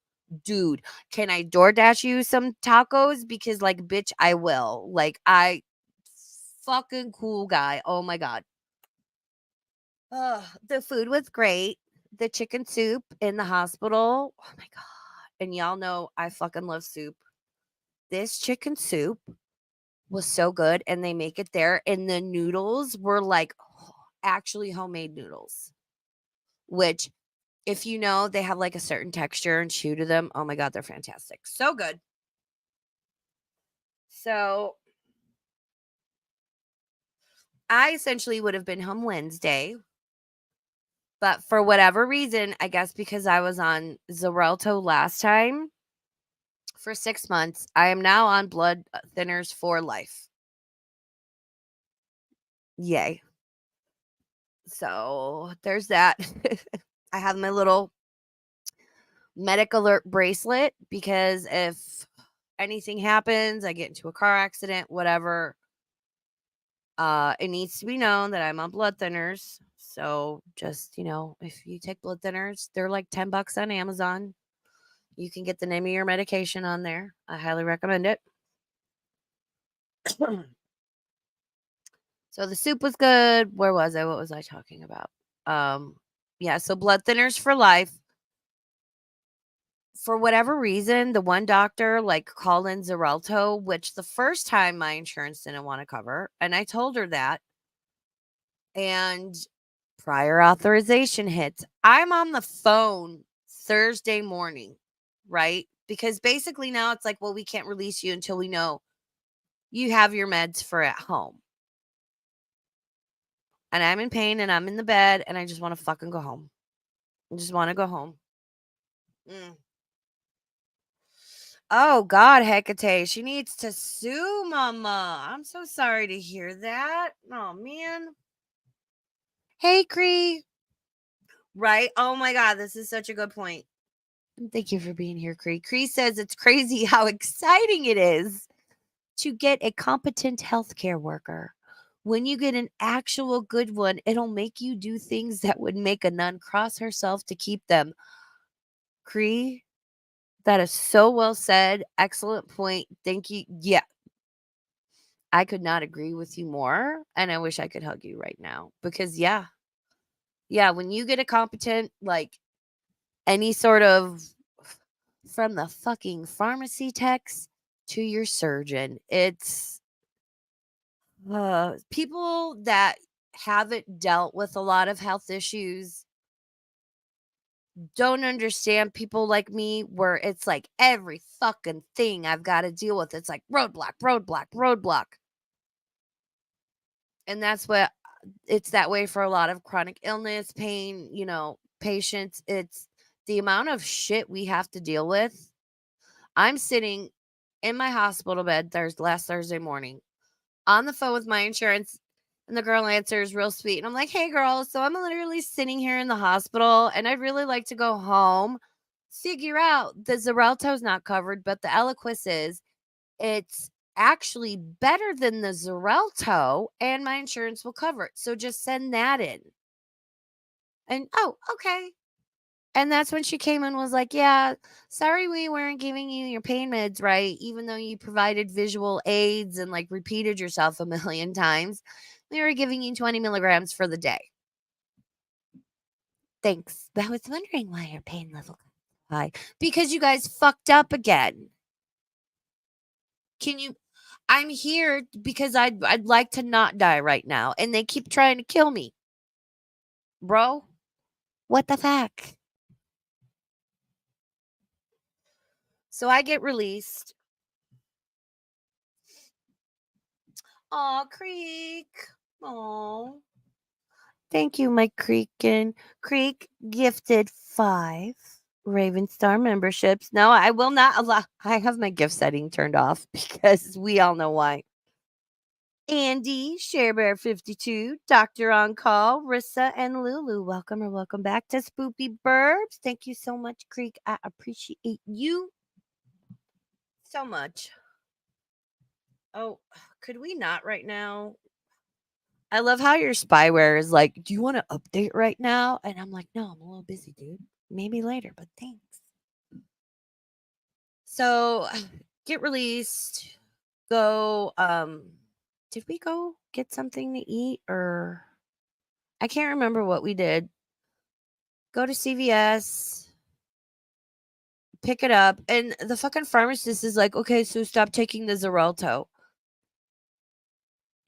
dude. Can I DoorDash you some tacos? Because, like, bitch, I will." Like, I fucking cool guy. Oh my god. Ugh, the food was great. The chicken soup in the hospital. Oh my god. And y'all know I fucking love soup. This chicken soup was so good, and they make it there, and the noodles were like actually homemade noodles, which, if you know, they have like a certain texture and chew to them. Oh my god, they're fantastic. So good. So I essentially would have been home Wednesday, but for whatever reason, I guess because I was on Xarelto last time for 6 months, I am now on blood thinners for life. Yay. So there's that. I have my little medic alert bracelet because if anything happens, I get into a car accident, whatever, it needs to be known that I'm on blood thinners. So just, if you take blood thinners, they're like $10 on Amazon. You can get the name of your medication on there. I highly recommend it. So the soup was good. Where was I? What was I talking about? Um, yeah, so blood thinners for life. For whatever reason, the one doctor like called in Xarelto, which the first time my insurance didn't want to cover, and I told her that. And prior authorization hits. I'm on the phone Thursday morning, right? Because basically now it's like, well, we can't release you until we know you have your meds for at home. And I'm in pain and I'm in the bed and I just want to fucking go home. I just want to go home. Mm. Oh God, Hecate, she needs to sue Mama. I'm so sorry to hear that. Oh man. Hey, Cree. Right? Oh my God, this is such a good point. Thank you for being here, Cree. Cree says it's crazy how exciting it is to get a competent healthcare worker. When you get an actual good one, it'll make you do things that would make a nun cross herself to keep them. Cree, that is so well said. Excellent point. Thank you. Yeah, I could not agree with you more. And I wish I could hug you right now because, yeah, when you get a competent, like any sort of, from the fucking pharmacy techs to your surgeon, it's people that haven't dealt with a lot of health issues don't understand people like me where it's like every fucking thing I've got to deal with. It's like roadblock, roadblock, roadblock. And that's what it's that way for a lot of chronic illness, pain, patients. It's the amount of shit we have to deal with. I'm sitting in my hospital bed last Thursday morning on the phone with my insurance, and the girl answers real sweet. And I'm like, "Hey, girl, so I'm literally sitting here in the hospital, and I'd really like to go home. Figure out the Xarelto's not covered, but the Eliquis is. It's actually better than the Xarelto, and my insurance will cover it. So just send that in." And oh, okay. And that's when she came and was like, "Yeah, sorry we weren't giving you your pain meds right, even though you provided visual aids and like repeated yourself a million times. We were giving you 20 milligrams for the day. Thanks. But I was wondering why your pain level got high. Because you guys fucked up again. Can you? I'm here because I'd like to not die right now, and they keep trying to kill me, bro. What the fuck? So I get released. Aw, Creek. Aw. Thank you, my Creekin. Creek gifted 5 Raven Star memberships. No, I will not allow. I have my gift setting turned off because we all know why. Andy, ShareBear52, Doctor On Call, Rissa, and Lulu. Welcome or welcome back to Spoopy Burbs. Thank you so much, Creek. I appreciate you so much. Oh, could we not right now? I love how your spyware is like, do you want to update right now? And I'm like, no, I'm a little busy, dude. Maybe later, but thanks. So get released. Go did we go get something to eat or I can't remember what we did. Go to CVS, pick it up, and the fucking pharmacist is like, okay, so stop taking the Xarelto.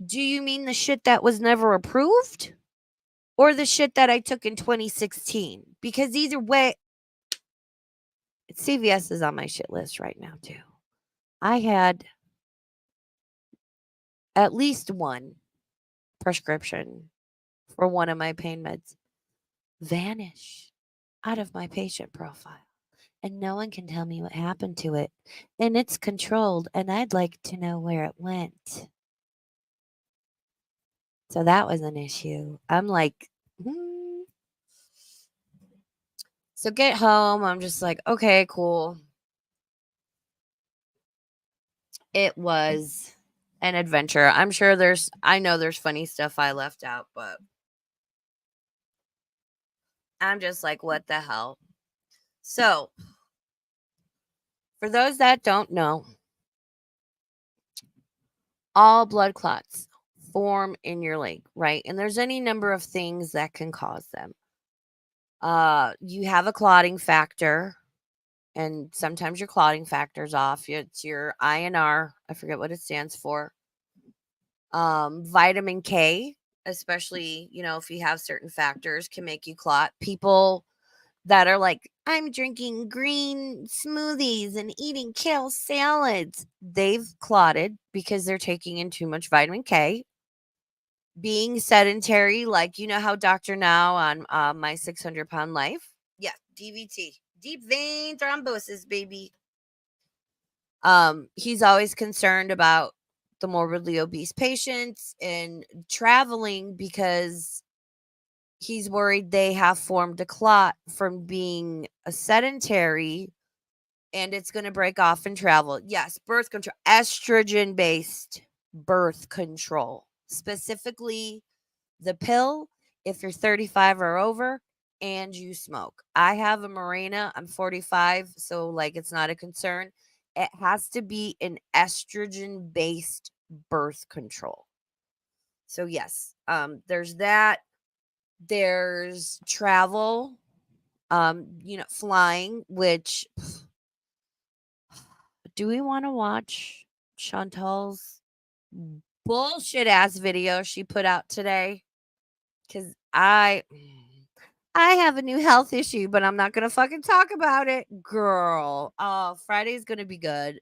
Do you mean the shit that was never approved? Or the shit that I took in 2016? Because either way, CVS is on my shit list right now, too. I had at least one prescription for one of my pain meds vanish out of my patient profile. And no one can tell me what happened to it. And it's controlled, and I'd like to know where it went. So that was an issue. I'm like, hmm. So get home. I'm just like, okay, cool. It was an adventure. I know there's funny stuff I left out, but I'm just like, what the hell? So, for those that don't know, all blood clots form in your leg, right? And there's any number of things that can cause them. You have a clotting factor, and sometimes your clotting factor's off. It's your INR. I forget what it stands for. Vitamin K, especially, if you have certain factors, can make you clot. People that are like, I'm drinking green smoothies and eating kale salads, they've clotted because they're taking in too much vitamin K. Being sedentary, like, how Dr. Now on My 600-Pound Life. Yeah, DVT, deep vein thrombosis, baby. He's always concerned about the morbidly obese patients and traveling because he's worried they have formed a clot from being a sedentary and it's going to break off and travel. Yes, birth control, estrogen based birth control, specifically the pill if you're 35 or over and you smoke. I have a Mirena. I'm 45, so like it's not a concern. It has to be an estrogen based birth control. So yes, there's that. There's travel, flying, which do we want to watch Chantal's bullshit ass video she put out today? Because I have a new health issue, but I'm not gonna fucking talk about it, girl. Oh, Friday's gonna be good.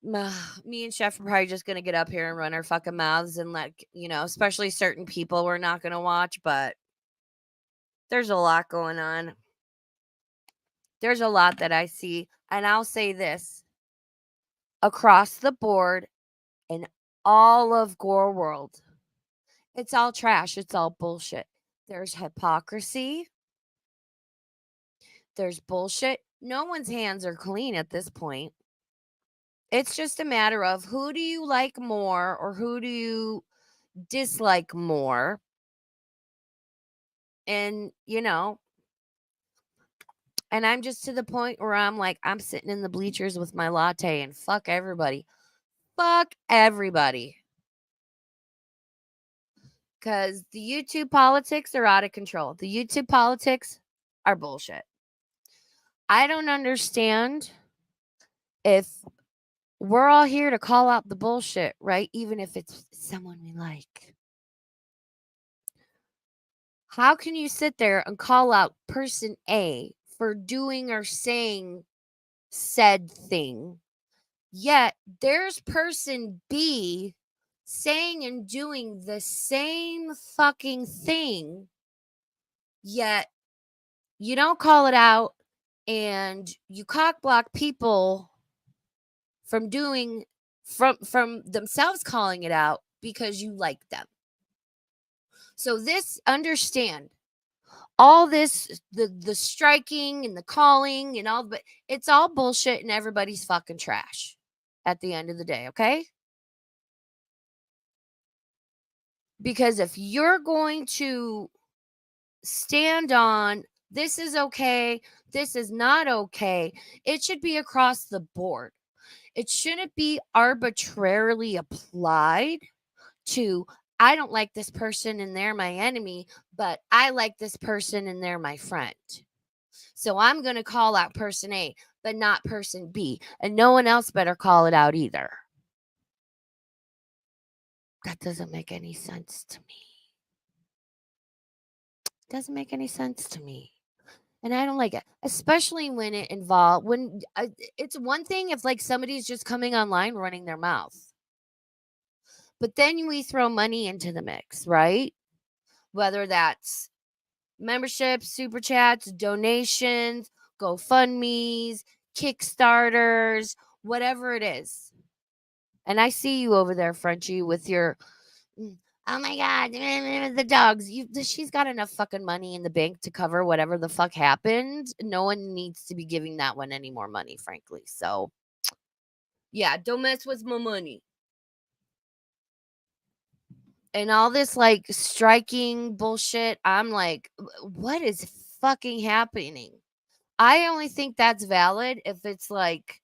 Me and Chef are probably just gonna get up here and run our fucking mouths and especially certain people we're not gonna watch, but there's a lot going on. There's a lot that I see, and I'll say this across the board in all of Gore World, it's all trash. It's all bullshit. There's hypocrisy. There's bullshit. No one's hands are clean at this point. It's just a matter of who do you like more or who do you dislike more. And, and I'm just to the point where I'm like, I'm sitting in the bleachers with my latte and fuck everybody. Fuck everybody. Because the YouTube politics are out of control. The YouTube politics are bullshit. I don't understand if we're all here to call out the bullshit, right? Even if it's someone we like. How can you sit there and call out person A for doing or saying said thing Yet there's person B saying and doing the same fucking thing, yet you don't call it out and you cock block people from doing from themselves calling it out because you like them. So this understand all this the striking and the calling and all, but it's all bullshit and everybody's fucking trash at the end of the day, okay? Because if you're going to stand on this is okay, this is not okay, it should be across the board. It shouldn't be arbitrarily applied to I don't like this person and they're my enemy, but I like this person and they're my friend. So I'm going to call out person A, but not person B. And no one else better call it out either. That doesn't make any sense to me. Doesn't make any sense to me. And I don't like it, especially when it involves when it's one thing if like somebody's just coming online running their mouth. But then we throw money into the mix, right? Whether that's memberships, super chats, donations, GoFundMe's, Kickstarters, whatever it is. And I see you over there, Frenchie, with your oh my god, the dogs. She's got enough fucking money in the bank to cover whatever the fuck happened. No one needs to be giving that one any more money, frankly. So, yeah, don't mess with my money. And all this like striking bullshit, I'm like, what is fucking happening? I only think that's valid if it's like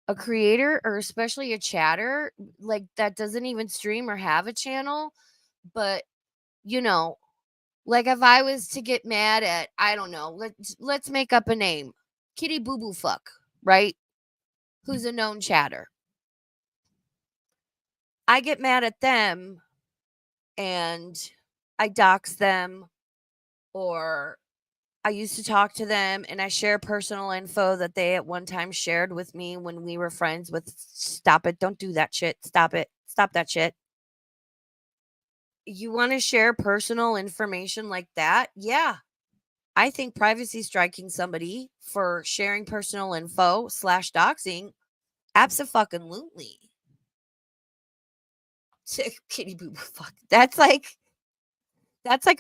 a creator or especially a chatter like that doesn't even stream or have a channel. But, you know, like if I was to get mad at, I don't know, let's make up a name. Kitty Boo Boo Fuck, right? Who's a known chatter. I get mad at them and I dox them or I used to talk to them and I share personal info that they at one time shared with me when we were friends with stop it, don't do that shit. Stop it. Stop that shit. You want to share personal information like that? Yeah. I think privacy striking somebody for sharing personal info slash doxing, abso-fucking-lutely. Kitty boo boo fuck. That's like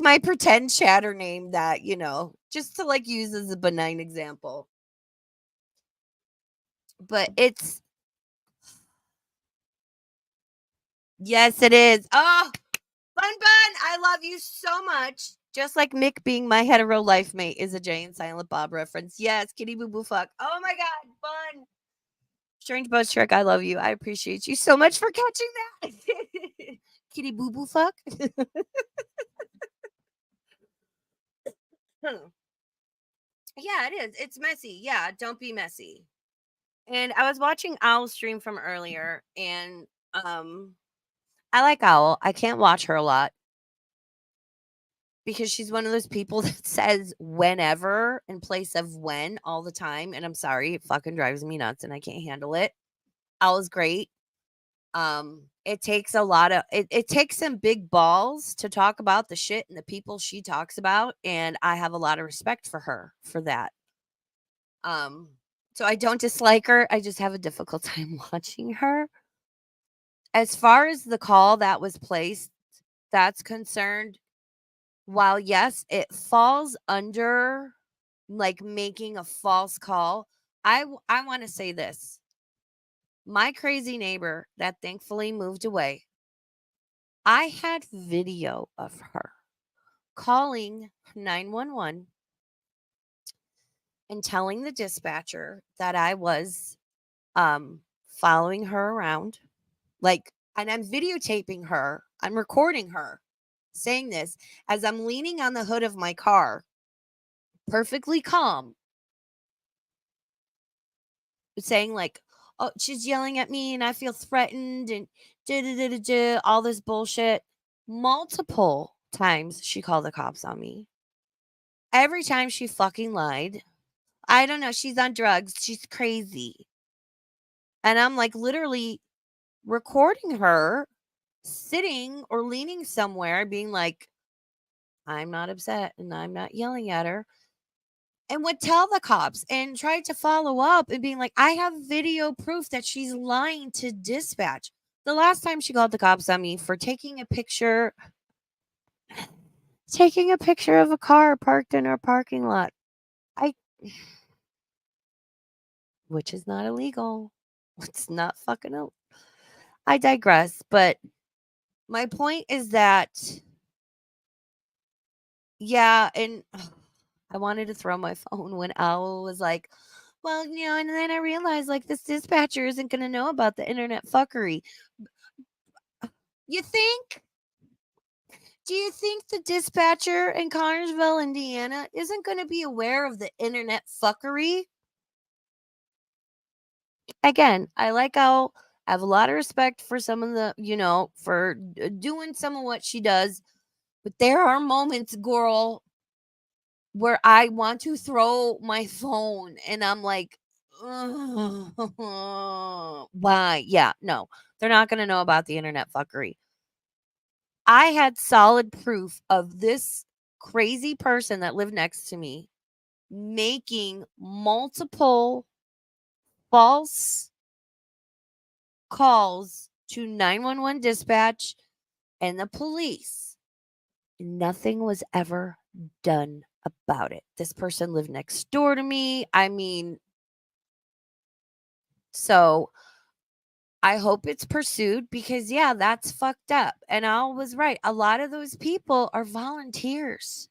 my pretend chatter name that, just to like use as a benign example. But it's yes, it is. Oh, Bun Bun, I love you so much. Just like Mick being my hetero life mate is a Jay and Silent Bob reference. Yes, kitty boo boo fuck. Oh my god, Bun. Strange Buzz Shrek, I love you. I appreciate you so much for catching that. Kitty boo boo fuck. Yeah, it is. It's messy. Yeah, don't be messy. And I was watching Owl's stream from earlier, and I like Owl. I can't watch her a lot because she's one of those people that says whenever in place of when all the time. And I'm sorry, it fucking drives me nuts and I can't handle it. Owl's great. It takes a lot of it takes some big balls to talk about the shit and the people she talks about, and I have a lot of respect for her for that. Um, so I don't dislike her. I just have a difficult time watching her. As far as the call that was placed, that's concerned, while yes, it falls under like making a false call, I want to say this. My crazy neighbor that thankfully moved away, I had video of her calling 911 and telling the dispatcher that I was following her around. Like, and I'm videotaping her, I'm recording her saying this as I'm leaning on the hood of my car, perfectly calm, saying, like, oh, she's yelling at me and I feel threatened and all this bullshit. Multiple times she called the cops on me. Every time she fucking lied. I don't know. She's on drugs. She's crazy. And I'm like literally recording her sitting or leaning somewhere being like, I'm not upset and I'm not yelling at her, and would tell the cops and tried to follow up and being like, I have video proof that she's lying to dispatch. The last time she called the cops on me for taking a picture of a car parked in our parking lot. I which is not illegal. It's not fucking I digress, but my point is that yeah, and I wanted to throw my phone when Owl was like, well, and then I realized like this dispatcher isn't going to know about the internet fuckery. You think? Do you think the dispatcher in Connersville, Indiana isn't going to be aware of the internet fuckery? Again, I like Owl. I have a lot of respect for some of the, for doing some of what she does. But there are moments, girl, where I want to throw my phone and I'm like, "Ugh, why? Yeah, no, they're not going to know about the internet fuckery. I had solid proof of this crazy person that lived next to me making multiple false calls to 911 dispatch and the police. Nothing was ever done about it. This person lived next door to me. I mean, so I hope it's pursued because, yeah, that's fucked up. And Al was right. A lot of those people are volunteers.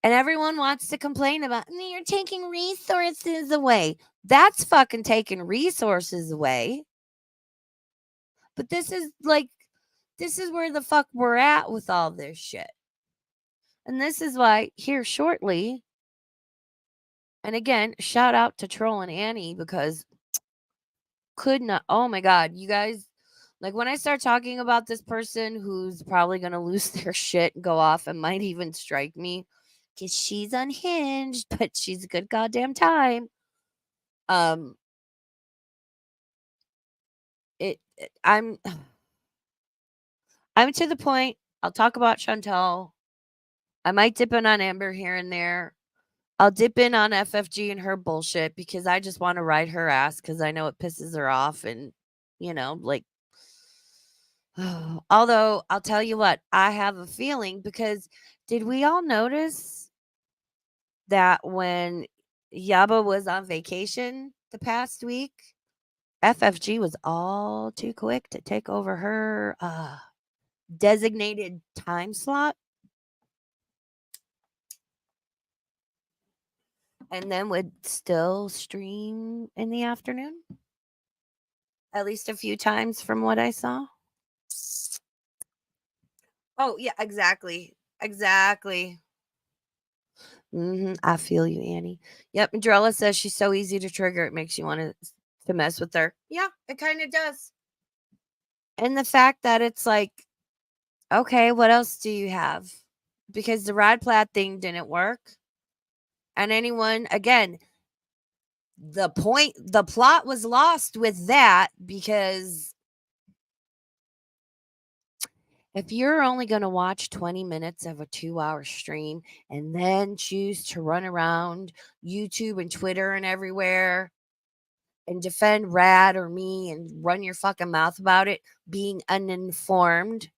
And everyone wants to complain about, you're taking resources away. That's fucking taking resources away. But this is where the fuck we're at with all this shit. And this is why, here shortly, and again, shout out to Troll and Annie because could not, oh my God, you guys, like when I start talking about this person who's probably going to lose their shit and go off and might even strike me because she's unhinged, but she's a good goddamn time. Um, I'm I'm to the point. I'll talk about Chantel. I might dip in on Amber here and there. I'll dip in on FFG and her bullshit because I just want to ride her ass because I know it pisses her off and like although I'll tell you what, I have a feeling because did we all notice that when Yaba was on vacation the past week, FFG was all too quick to take over her designated time slot and then would still stream in the afternoon? At least a few times from what I saw. Oh, yeah, exactly. Exactly. I feel you, Annie. Yep, Madrella says she's so easy to trigger, it makes you want to mess with her. Yeah, it kind of does. And the fact that it's like, okay, what else do you have? Because the Rad Plat thing didn't work. And anyone, again, the plot was lost with that because if you're only going to watch 20 minutes of a 2-hour stream and then choose to run around YouTube and Twitter and everywhere and defend Rad or me and run your fucking mouth about it being uninformed,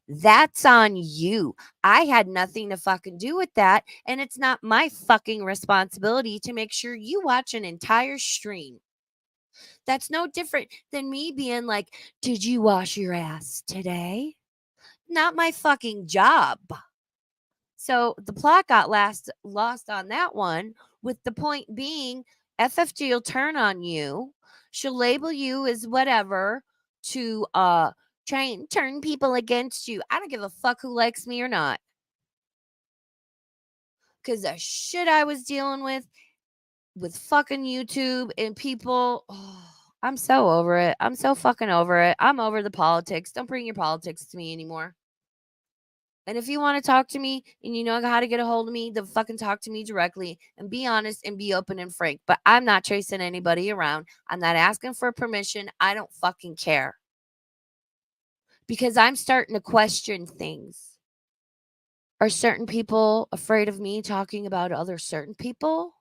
that's on you. I had nothing to fucking do with that. And it's not my fucking responsibility to make sure you watch an entire stream. That's no different than me being like, did you wash your ass today? Not my fucking job. So the plot got lost on that one, with the point being FFG will turn on you. She'll label you as whatever to try and turn people against you. I don't give a fuck who likes me or not. Cause the shit I was dealing with fucking YouTube and people, I'm so over it. I'm so fucking over it. I'm over the politics. Don't bring your politics to me anymore. And if you want to talk to me and you know how to get a hold of me, then fucking talk to me directly and be honest and be open and frank. But I'm not chasing anybody around. I'm not asking for permission. I don't fucking care. Because I'm starting to question things. Are certain people afraid of me talking about other certain people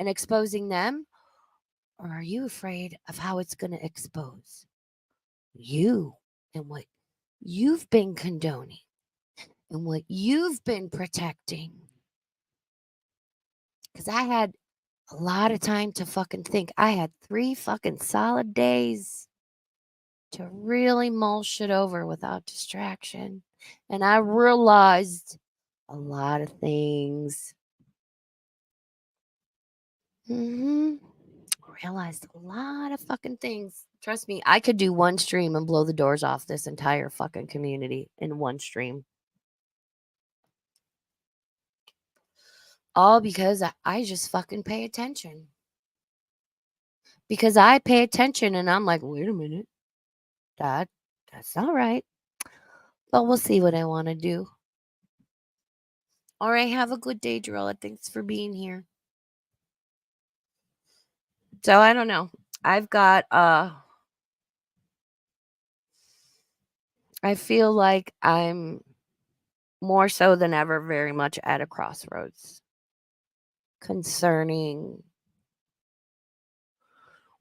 and exposing them? Or are you afraid of how it's going to expose you and what you've been condoning and what you've been protecting? Because I had a lot of time to fucking think. I had 3 fucking solid days to really mull shit over without distraction. And I realized a lot of things. Realized a lot of fucking things. Trust me, I could do one stream and blow the doors off this entire fucking community in one stream. All because I just fucking pay attention. Because I pay attention and I'm like, wait a minute. That's not right. But we'll see what I want to do. All right, have a good day, Drilla. Thanks for being here. So I don't know. I've got I feel like I'm more so than ever very much at a crossroads concerning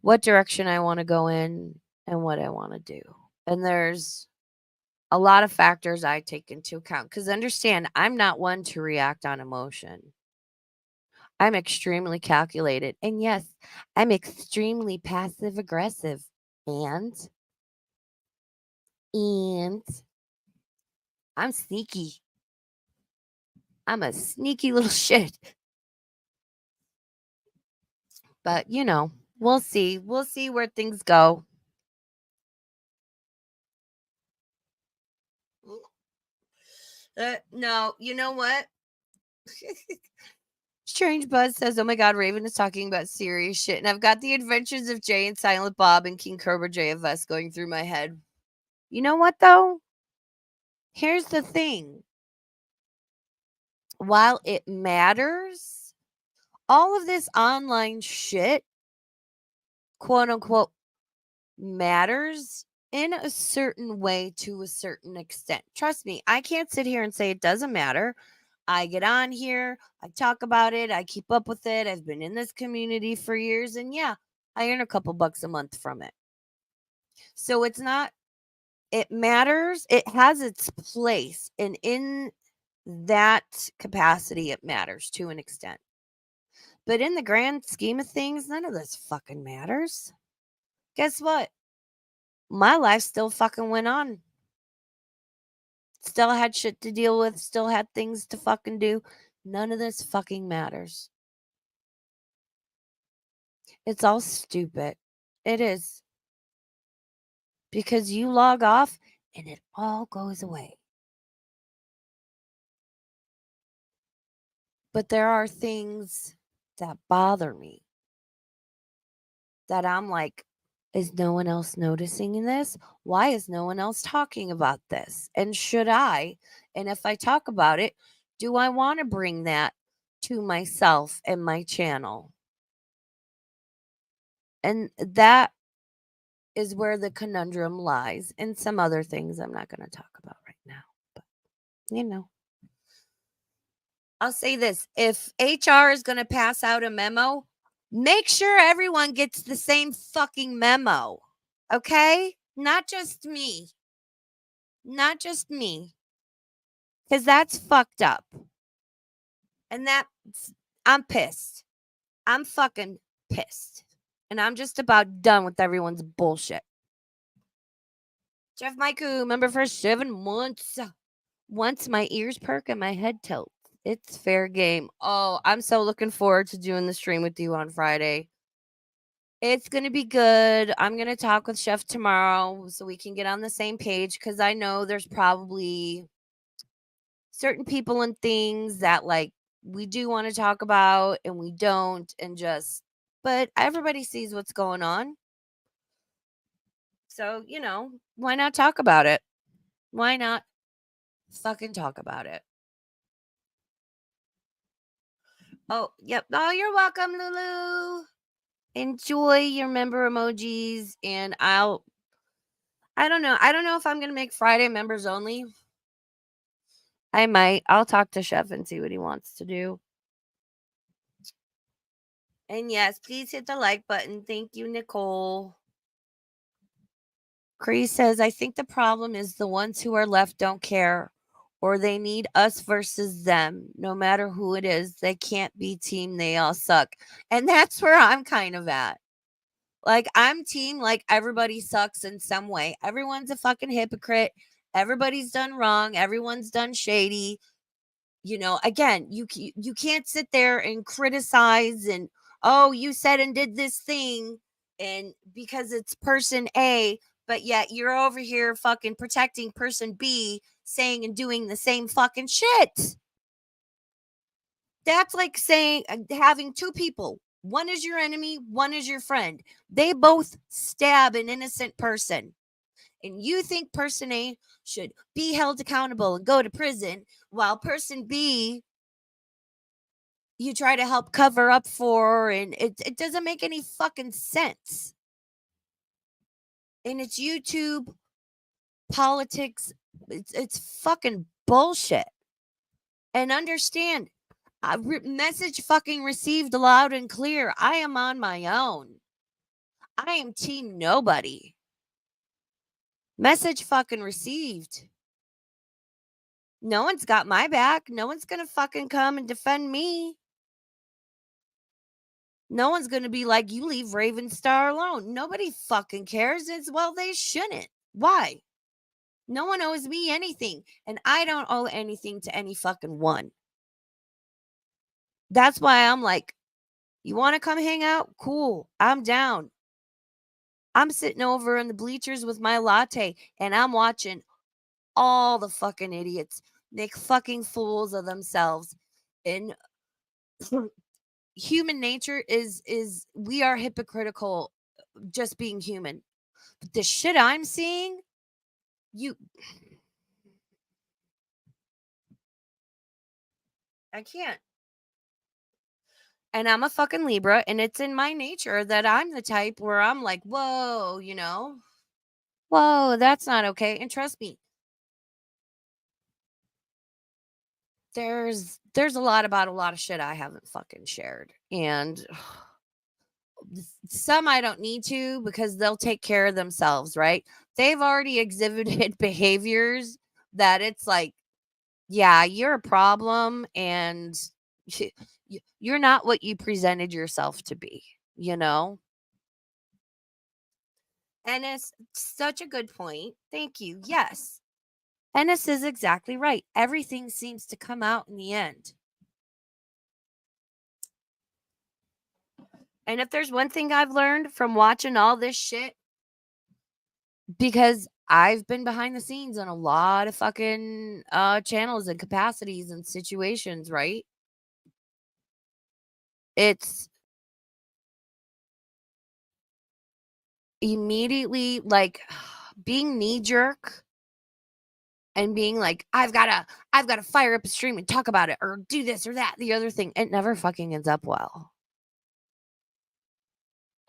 what direction I want to go in and what I want to do. And there's a lot of factors I take into account because understand, I'm not one to react on emotion. I'm extremely calculated. And yes, I'm extremely passive aggressive. And I'm sneaky. I'm a sneaky little shit. But, we'll see. We'll see where things go. No, you know what? Strange Buzz says, "Oh my God, Raven is talking about serious shit, and I've got the Adventures of Jay and Silent Bob and King Cobra JFS going through my head." You know what though? Here's the thing. While it matters, all of this online shit, quote unquote, matters in a certain way to a certain extent. Trust me, I can't sit here and say it doesn't matter. I get on here, I talk about it, I keep up with it. I've been in this community for years, and yeah, I earn a couple bucks a month from it. So it's not, it matters. It has its place. And in that capacity, it matters to an extent. But in the grand scheme of things, none of this fucking matters. Guess what? My life still fucking went on. Still had shit to deal with, still had things to fucking do. None of this fucking matters. It's all stupid. It is. Because you log off and it all goes away. But there are things that bother me that I'm like, is no one else noticing this? Why is no one else talking about this? And should I? And if I talk about it, do I want to bring that to myself and my channel? And that is where the conundrum lies, and some other things I'm not going to talk about right now. But, I'll say this, if HR is going to pass out a memo, make sure everyone gets the same fucking memo. Okay? Not just me. Not just me. Because that's fucked up. And I'm pissed. I'm fucking pissed. And I'm just about done with everyone's bullshit. Jeff Maiku, member for 7 months. Once my ears perk and my head tilts, it's fair game. Oh, I'm so looking forward to doing the stream with you on Friday. It's going to be good. I'm going to talk with Chef tomorrow so we can get on the same page because I know there's probably certain people and things that like we do want to talk about and we don't, and just, but everybody sees what's going on. So, why not talk about it? Why not? fucking talk about it. Oh, yep. Oh, you're welcome, Lulu. Enjoy your member emojis, and I don't know. I don't know if I'm gonna make Friday members only. I might. I'll talk to Chef and see what he wants to do. And yes, please hit the like button. Thank you, Nicole. Cree says, I think the problem is the ones who are left don't care, or they need us versus them. No matter who it is, they can't be team. They all suck. And that's where I'm kind of at. Like, I'm team, like, everybody sucks in some way. Everyone's a fucking hypocrite. Everybody's done wrong. Everyone's done shady. Again, you can't sit there and criticize and, oh, you said and did this thing, and because it's person A, but yet you're over here fucking protecting person B, saying and doing the same fucking shit. That's like saying, having two people. One is your enemy, one is your friend. They both stab an innocent person. And you think person A should be held accountable and go to prison, while person B you try to help cover up for, and it doesn't make any fucking sense. And it's YouTube politics. It's fucking bullshit. And understand, message fucking received loud and clear. I am on my own. I am team nobody. Message fucking received. No one's got my back. No one's gonna fucking come and defend me. No one's going to be like, you leave Raven Star alone. Nobody fucking cares. Well, they shouldn't. Why? No one owes me anything. And I don't owe anything to any fucking one. That's why I'm like, you want to come hang out? Cool. I'm down. I'm sitting over in the bleachers with my latte and I'm watching all the fucking idiots make fucking fools of themselves. And human nature is we are hypocritical just being human. But the shit I'm seeing, I can't. And I'm a fucking Libra, and it's in my nature that I'm the type where I'm like, whoa, whoa, that's not okay. And trust me, there's a lot about a lot of shit I haven't fucking shared. And some I don't need to because they'll take care of themselves, right? They've already exhibited behaviors that it's like, yeah, you're a problem and you're not what you presented yourself to be, And it's such a good point. Thank you. Yes. Ennis is exactly right. Everything seems to come out in the end. And if there's one thing I've learned from watching all this shit, because I've been behind the scenes on a lot of fucking channels and capacities and situations, right? It's immediately like being knee jerk and being like, I've got to fire up a stream and talk about it or do this or that, the other thing. It never fucking ends up well.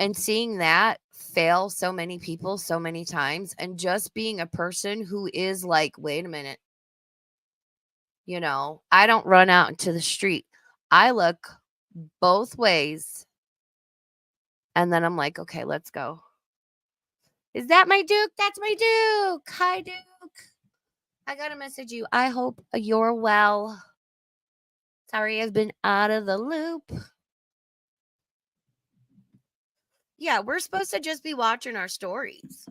And seeing that fail so many people so many times, and just being a person who is like, wait a minute, I don't run out into the street. I look both ways. And then I'm like, okay, let's go. Is that my Duke? That's my Duke. Hi, Duke. I got to message you. I hope you're well. Sorry, I've been out of the loop. Yeah, we're supposed to just be watching our stories.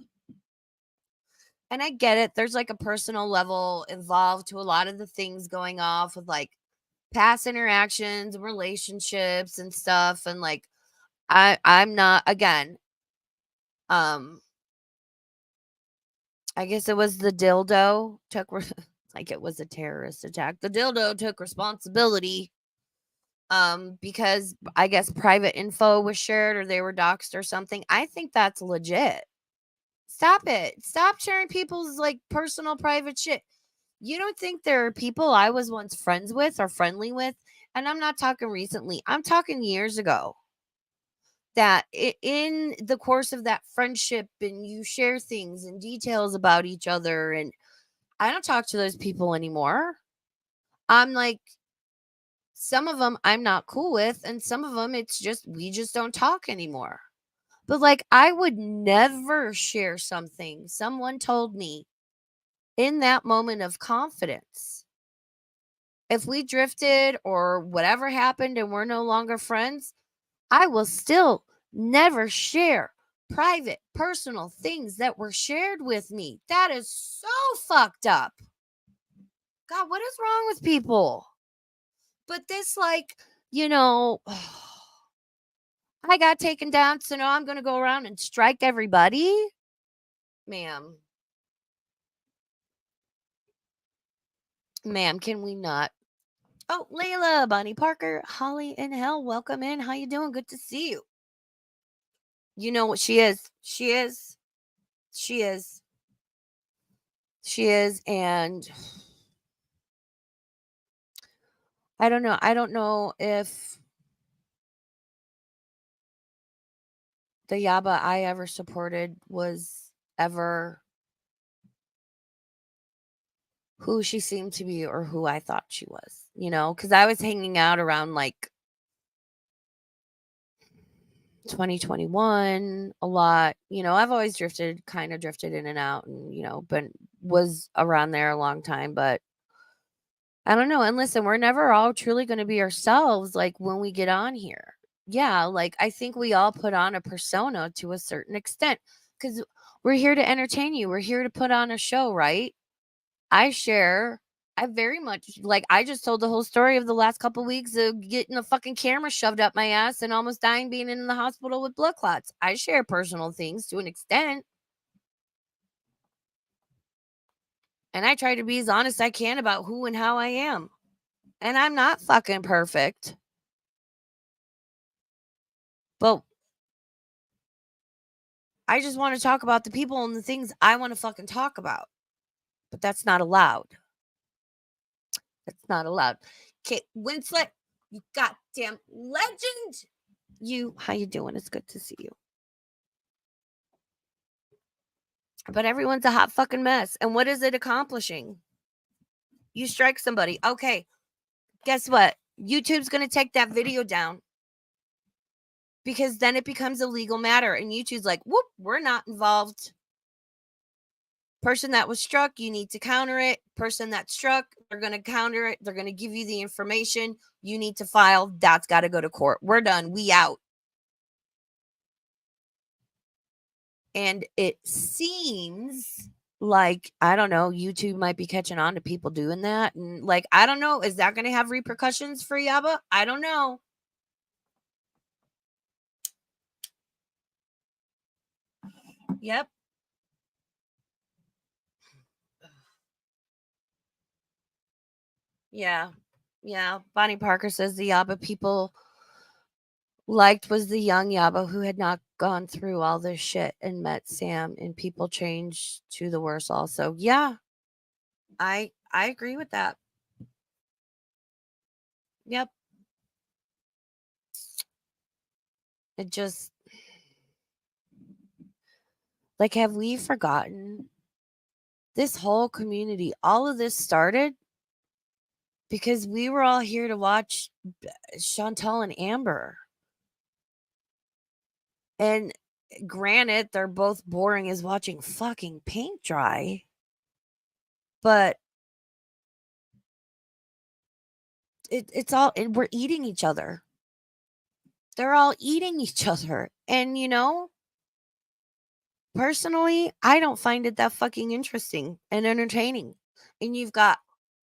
And I get it. There's like a personal level involved to a lot of the things going off with like past interactions, relationships and stuff. And like, I'm not, again, I guess it was the dildo like it was a terrorist attack. The dildo took responsibility because I guess private info was shared or they were doxxed or something. I think that's legit. Stop it. Stop sharing people's like personal private shit. You don't think there are people I was once friends with or friendly with, and I'm not talking recently, I'm talking years ago, that in the course of that friendship and you share things and details about each other, and I don't talk to those people anymore. I'm like, some of them I'm not cool with, and some of them it's just we just don't talk anymore. But like, I would never share something someone told me in that moment of confidence. If we drifted or whatever happened and we're no longer friends, I will still never share private, personal things that were shared with me. That is so fucked up. God, what is wrong with people? But this, like, you know, I got taken down, so now I'm going to go around and strike everybody? Ma'am. Ma'am, can we not? Oh, Layla, Bonnie Parker, Holly in Hell, welcome in. How you doing? Good to see you. You know what she is. She is. She is. She is. And I don't know. I don't know if the Yaba I ever supported was ever who she seemed to be or who I thought she was, because I was hanging out around like 2021 a lot. I've always kind of drifted in and out, and, but was around there a long time. But I don't know. And listen, we're never all truly going to be ourselves like when we get on here. Yeah, like I think we all put on a persona to a certain extent because we're here to entertain you. We're here to put on a show, right? I share. I very much like I just told the whole story of the last couple weeks of getting a fucking camera shoved up my ass and almost dying being in the hospital with blood clots. I share personal things to an extent. And I try to be as honest as I can about who and how I am. And I'm not fucking perfect. But I just want to talk about the people and the things I want to fucking talk about. But that's not allowed. That's not allowed. Kate Winslet, you goddamn legend. How you doing? It's good to see you. But everyone's a hot fucking mess. And what is it accomplishing? You strike somebody. Okay. Guess what? YouTube's going to take that video down because then it becomes a legal matter. And YouTube's like, whoop, we're not involved. Person that was struck, you need to counter it. Person that struck, they're going to counter it. They're going to give you the information. You need to file. That's got to go to court. We're done. We out. And it seems like, I don't know, YouTube might be catching on to people doing that. And like, I don't know, is that going to have repercussions for Yaba? I don't know. Yep. Yeah. Yeah. Bonnie Parker says the Yaba people liked was the young Yaba who had not gone through all this shit and met Sam, and people changed to the worse also. Yeah. I agree with that. Yep. It just, like, have we forgotten this whole community? All of this started because we were all here to watch Chantal and Amber. And granted, they're both boring as watching fucking paint dry. But it's all, and we're eating each other. They're all eating each other. And personally, I don't find it that fucking interesting and entertaining. And you've got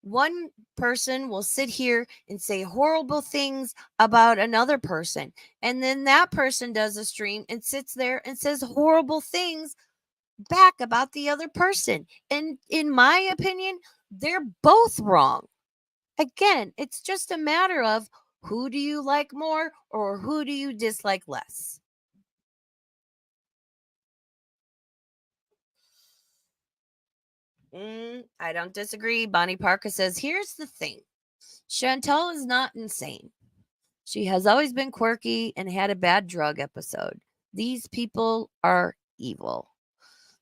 one person will sit here and say horrible things about another person. And then that person does a stream and sits there and says horrible things back about the other person. And in my opinion, they're both wrong. Again, it's just a matter of who do you like more or who do you dislike less. I don't disagree. Bonnie Parker says, here's the thing. Chantel is not insane. She has always been quirky and had a bad drug episode. These people are evil.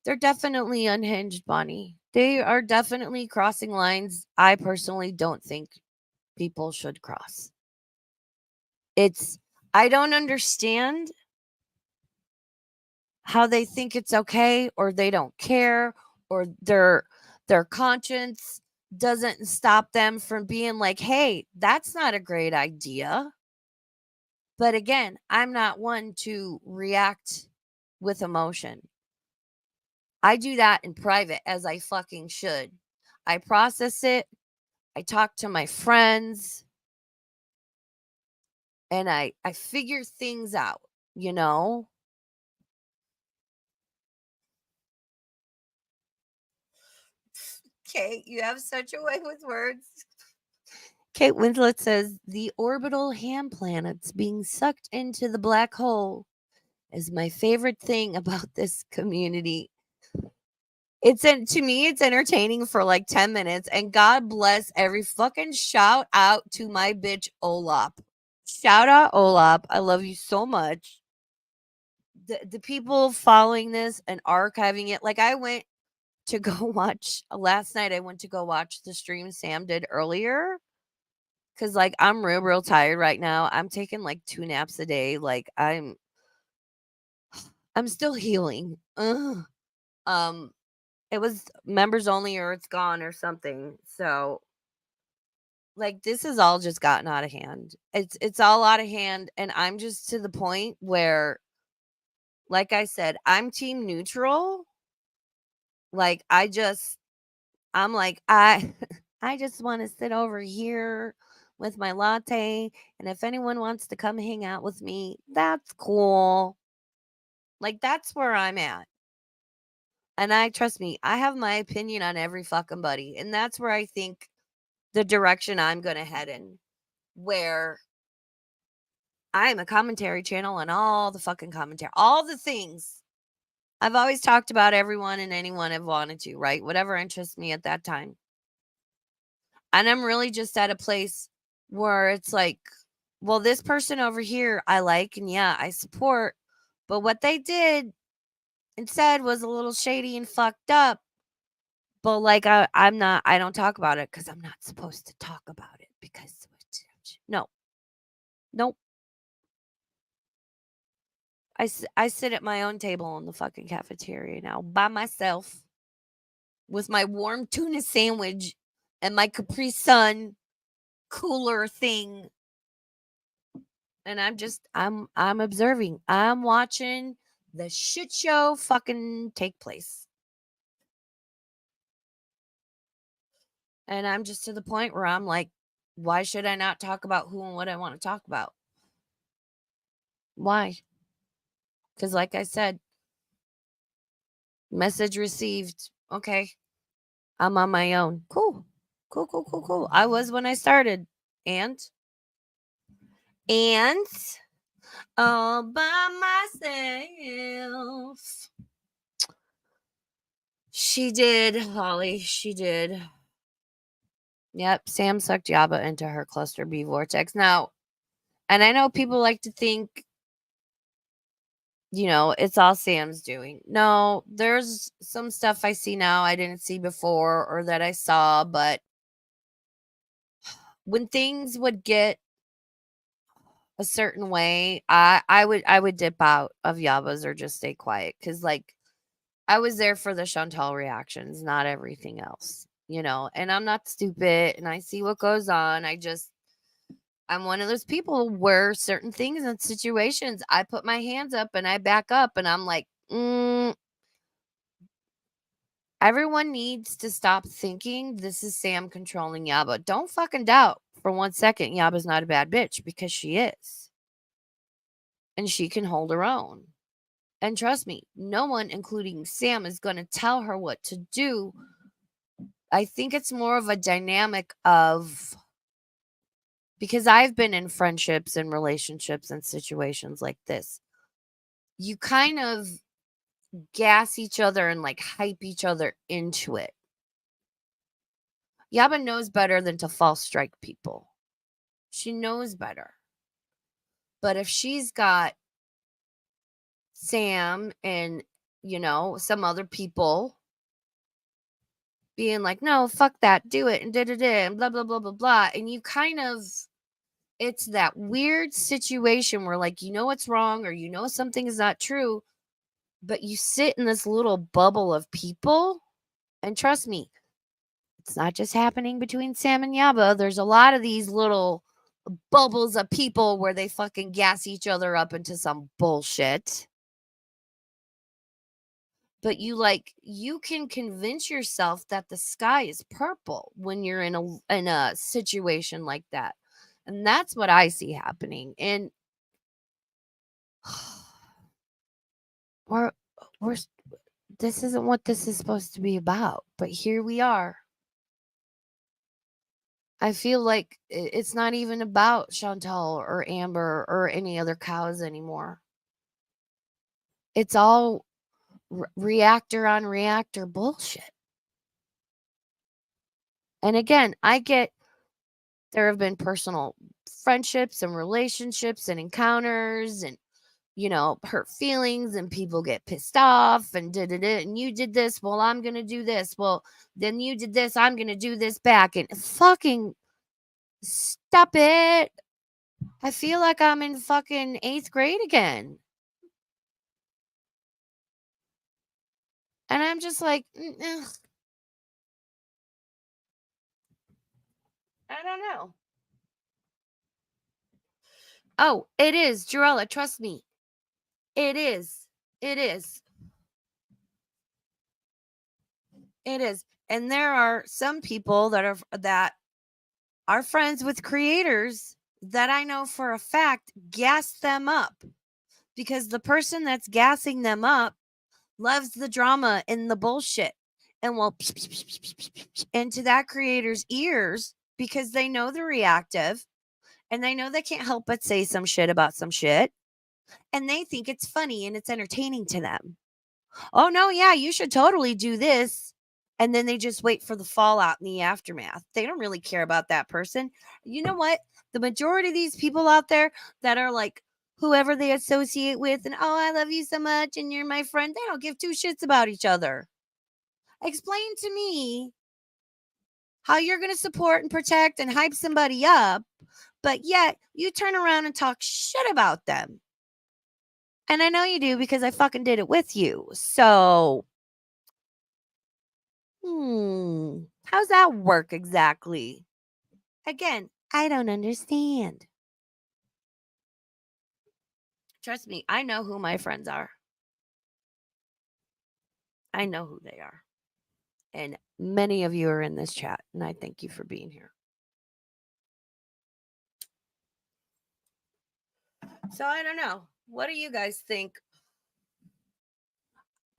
They're definitely unhinged, Bonnie. They are definitely crossing lines I personally don't think people should cross. I don't understand how they think it's okay, or they don't care, or their conscience doesn't stop them from being like, "Hey, that's not a great idea." But again, I'm not one to react with emotion. I do that in private, as I fucking should. I process it. I talk to my friends and I figure things out, you know? Kate, you have such a way with words. Kate Winslet says the orbital ham planets being sucked into the black hole is my favorite thing about this community. To me, it's entertaining for like 10 minutes, and God bless every fucking shout out to my bitch Olap. Shout out Olap. I love you so much. The people following this and archiving it, like I went to go watch last night. I went to go watch the stream Sam did earlier because like I'm real tired right now. I'm taking like 2 naps a day. Like I'm still healing. Ugh. Um, it was members only or it's gone or something. So like this has all just gotten out of hand. It's all out of hand, and I'm just to the point where, like I said, I'm team neutral. Like I'm like I just want to sit over here with my latte, and if anyone wants to come hang out with me, that's cool. Like that's where I'm at. And I trust me, I have my opinion on every fucking buddy, and that's where I think the direction I'm going to head in, where I am a commentary channel on all the fucking commentary, all the things. I've always talked about everyone and anyone I've wanted to, right? Whatever interests me at that time. And I'm really just at a place where it's like, well, this person over here I like and yeah, I support. But what they did and said was a little shady and fucked up. But like I don't talk about it because I'm not supposed to talk about it because no, nope. I sit at my own table in the fucking cafeteria now by myself with my warm tuna sandwich and my Capri Sun cooler thing. And I'm observing. I'm watching the shit show fucking take place. And I'm just to the point where I'm like, why should I not talk about who and what I want to talk about? Why? Because, like I said, message received. Okay. I'm on my own. Cool. Cool, cool, cool, cool. I was when I started. And all by myself. She did, Holly. She did. Yep. Sam sucked Jabba into her cluster B vortex. Now, and I know people like to think, it's all Sam's doing. No, there's some stuff I see now I didn't see before or that I saw, but when things would get a certain way, I would dip out of Yabba's or just stay quiet because like I was there for the Chantal reactions, not everything else, and I'm not stupid and I see what goes on. I'm one of those people where certain things and situations, I put my hands up and I back up and I'm like, everyone needs to stop thinking this is Sam controlling Yaba. Don't fucking doubt for 1 second Yaba's not a bad bitch because she is. And she can hold her own. And trust me, no one, including Sam, is going to tell her what to do. I think it's more of a dynamic of, because I've been in friendships and relationships and situations like this. You kind of gas each other and like hype each other into it. Yaba knows better than to false strike people. She knows better. But if she's got Sam and, some other people being like, no, fuck that, do it, and and blah, blah, blah, blah, blah. And you kind of, it's that weird situation where, like, you know what's wrong or you know something is not true, but you sit in this little bubble of people. And trust me, it's not just happening between Sam and Yaba. There's a lot of these little bubbles of people where they fucking gas each other up into some bullshit. But you can convince yourself that the sky is purple when you're in a situation like that. And that's what I see happening. And we're we're this isn't what this is supposed to be about, but here we are. I feel like it's not even about Chantal or Amber or any other cows anymore. It's all reactor on reactor bullshit. And again, I get there have been personal friendships and relationships and encounters and hurt feelings and people get pissed off and did it and you did this, well I'm going to do this. Well, then you did this, I'm going to do this back and fucking stop it. I feel like I'm in fucking 8th grade again. And I'm just like, I don't know. Oh, it is, Jarella, trust me. It is. It is. It is. And there are some people that are friends with creators that I know for a fact gas them up because the person that's gassing them up loves the drama and the bullshit and will into that creator's ears because they know they're reactive and they know they can't help but say some shit about some shit and they think it's funny and it's entertaining to them. Oh no, yeah, you should totally do this. And then they just wait for the fallout and the aftermath. They don't really care about that person. You know what? The majority of these people out there that are like whoever they associate with, and oh, I love you so much, and you're my friend, they don't give two shits about each other. Explain to me how you're going to support and protect and hype somebody up, but yet you turn around and talk shit about them. And I know you do because I fucking did it with you. So, how's that work exactly? Again, I don't understand. Trust me, I know who my friends are. I know who they are. And many of you are in this chat, and I thank you for being here. So I don't know. What do you guys think?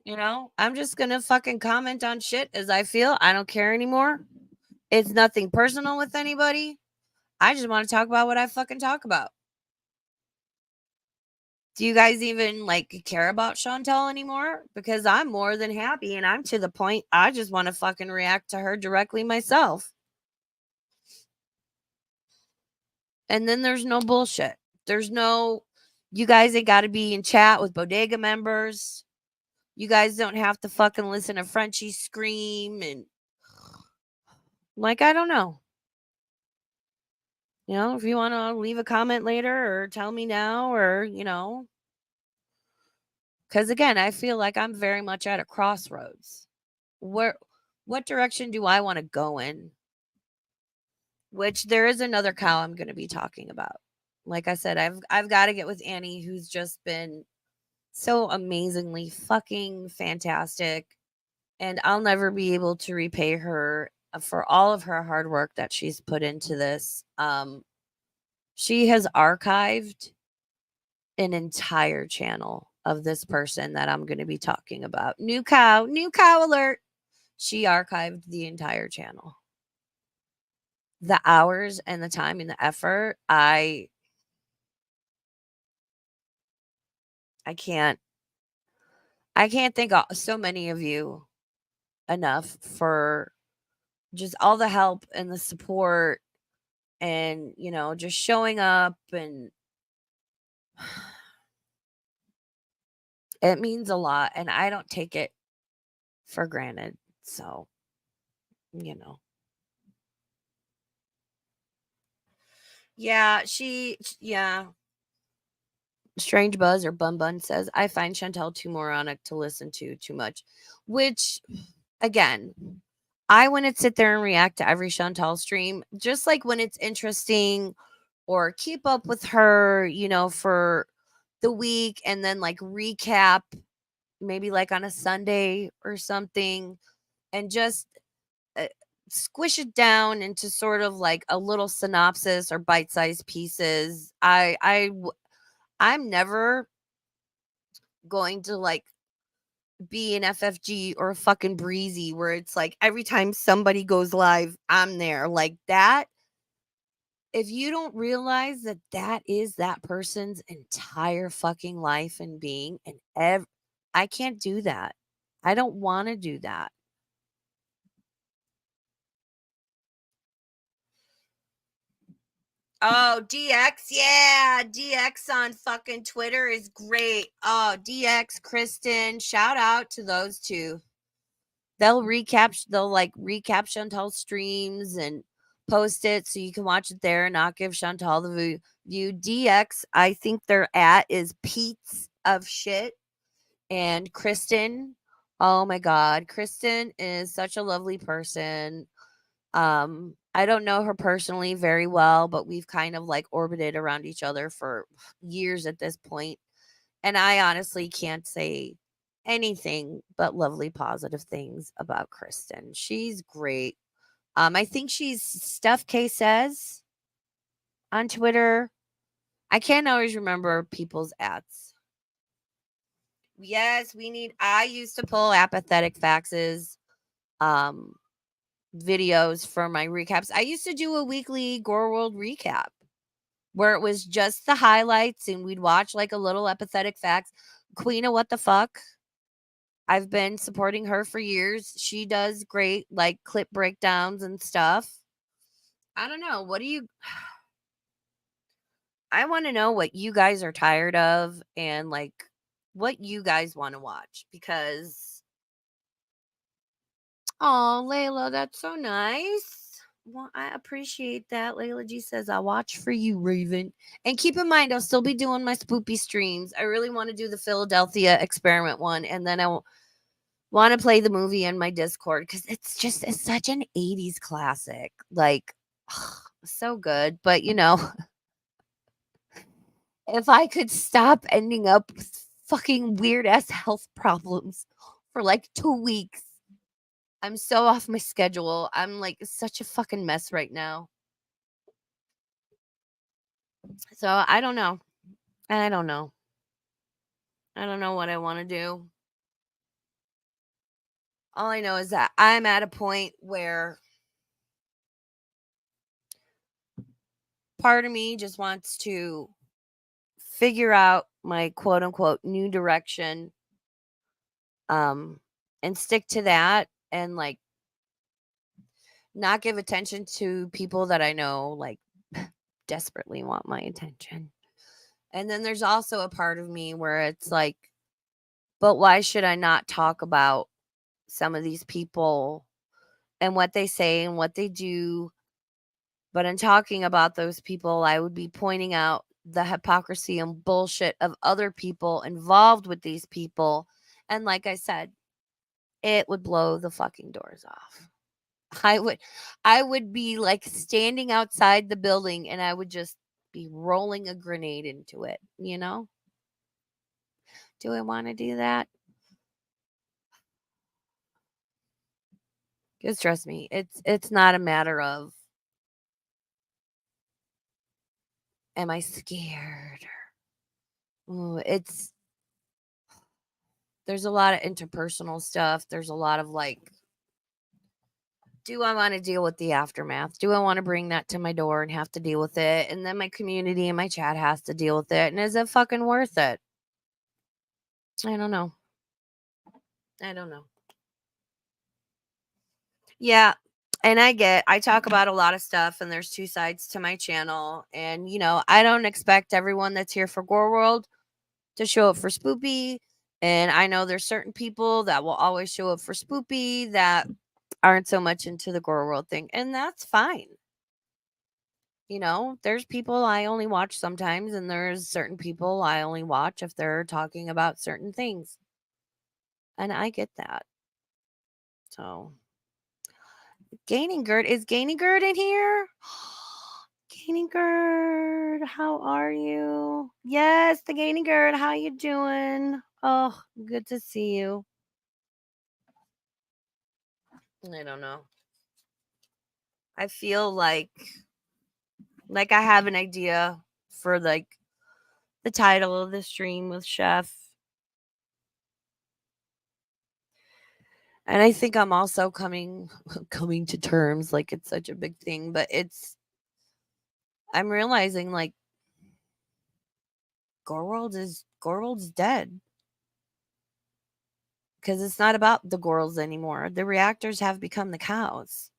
I'm just going to fucking comment on shit as I feel. I don't care anymore. It's nothing personal with anybody. I just want to talk about what I fucking talk about. Do you guys even care about Chantal anymore? Because I'm more than happy and I'm to the point I just want to fucking react to her directly myself. And then there's no bullshit. There's no, you guys ain't got to be in chat with bodega members. You guys don't have to fucking listen to Frenchie scream and I don't know. If you want to leave a comment later or tell me now or, because again, I feel like I'm very much at a crossroads. What direction do I want to go in? Which there is another cow I'm going to be talking about. Like I said, I've got to get with Annie, who's just been so amazingly fucking fantastic, and I'll never be able to repay her for all of her hard work that she's put into this. She has archived an entire channel of this person that I'm going to be talking about. New cow alert. She archived the entire channel. The hours and the time and the effort, I can't thank so many of you enough for just all the help and the support and, just showing up, and it means a lot, and I don't take it for granted. So, you know. Yeah. Strange Buzz or Bun Bun says, I find Chantel too moronic to listen to too much. Which, again, I wouldn't sit there and react to every Chantel stream. Just like when it's interesting or keep up with her, for the week, and then like recap maybe like on a Sunday or something, and just uh, squish it down into sort of like a little synopsis or bite-sized pieces. I'm never going to like be an FFG or a fucking Breezy where it's like every time somebody goes live, I'm there. Like that, if you don't realize that that is that person's entire fucking life and being, and I can't do that. I don't want to do that. Oh, DX, yeah, DX on fucking Twitter is great. Oh, DX, Kristen, shout out to those two. They'll like recap Chantal streams and post it so you can watch it there and not give Chantal the view. DX, I think their at is Pete's of shit. And Kristen, oh my god, Kristen is such a lovely person. I don't know her personally very well, but we've kind of like orbited around each other for years at this point. And I honestly can't say anything but lovely positive things about Kristen. She's great. I think she's Steph K says on Twitter. I can't always remember people's ads. Yes, I used to pull apathetic faxes. Um, videos for my recaps. I used to do a weekly Gore World recap where it was just the highlights and we'd watch like a little empathetic facts. Queen of What the Fuck. I've been supporting her for years. She does great like clip breakdowns and stuff. I don't know. I want to know what you guys are tired of and like what you guys want to watch because oh, Layla, that's so nice. Well, I appreciate that. Layla G says, I'll watch for you, Raven. And keep in mind, I'll still be doing my spoopy streams. I really want to do the Philadelphia experiment one. And then I want to play the movie in my Discord because it's such an 80s classic. Like, so good. But, if I could stop ending up with fucking weird ass health problems for like 2 weeks. I'm so off my schedule. I'm like such a fucking mess right now. So I don't know. I don't know. I don't know what I want to do. All I know is that I'm at a point where part of me just wants to figure out my quote unquote new direction um and stick to that and like not give attention to people that I know like desperately want my attention. And then there's also a part of me where it's like, but why should I not talk about some of these people and what they say and what they do? But in talking about those people, I would be pointing out the hypocrisy and bullshit of other people involved with these people. And like I said, it would blow the fucking doors off. I would I would be like standing outside the building and I would just be rolling a grenade into it, you know? Do I want to do that? Because trust me, it's not a matter of am I scared? Ooh, there's a lot of interpersonal stuff. There's a lot of like, do I want to deal with the aftermath? Do I want to bring that to my door and have to deal with it? And then my community and my chat has to deal with it. And is it fucking worth it? I don't know. I don't know. Yeah. And I talk about a lot of stuff, and there's two sides to my channel. And, I don't expect everyone that's here for Gore World to show up for Spoopy. And I know there's certain people that will always show up for Spoopy that aren't so much into the Gore World thing. And that's fine. There's people I only watch sometimes, and there's certain people I only watch if they're talking about certain things. And I get that. So, is Gaining Gerd in here? Gaining Gerd, how are you? Yes, the Gaining Gerd, how you doing? Oh, good to see you. I don't know. I feel like I have an idea for like the title of the stream with Chef. And I think I'm also coming to terms, like it's such a big thing, but I'm realizing like Gorworld's dead. Because it's not about the Gorals anymore. The reactors have become the cows.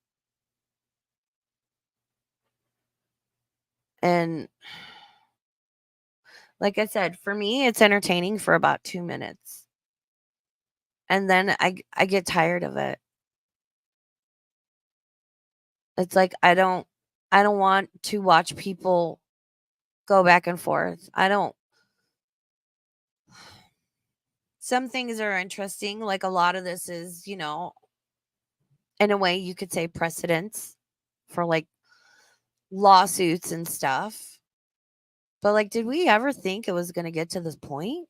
And like I said, for me, it's entertaining for about 2 minutes. And then I get tired of it. It's like I don't want to watch people go back and forth. Some things are interesting. Like a lot of this is, in a way you could say precedents for like lawsuits and stuff. But like, did we ever think it was going to get to this point?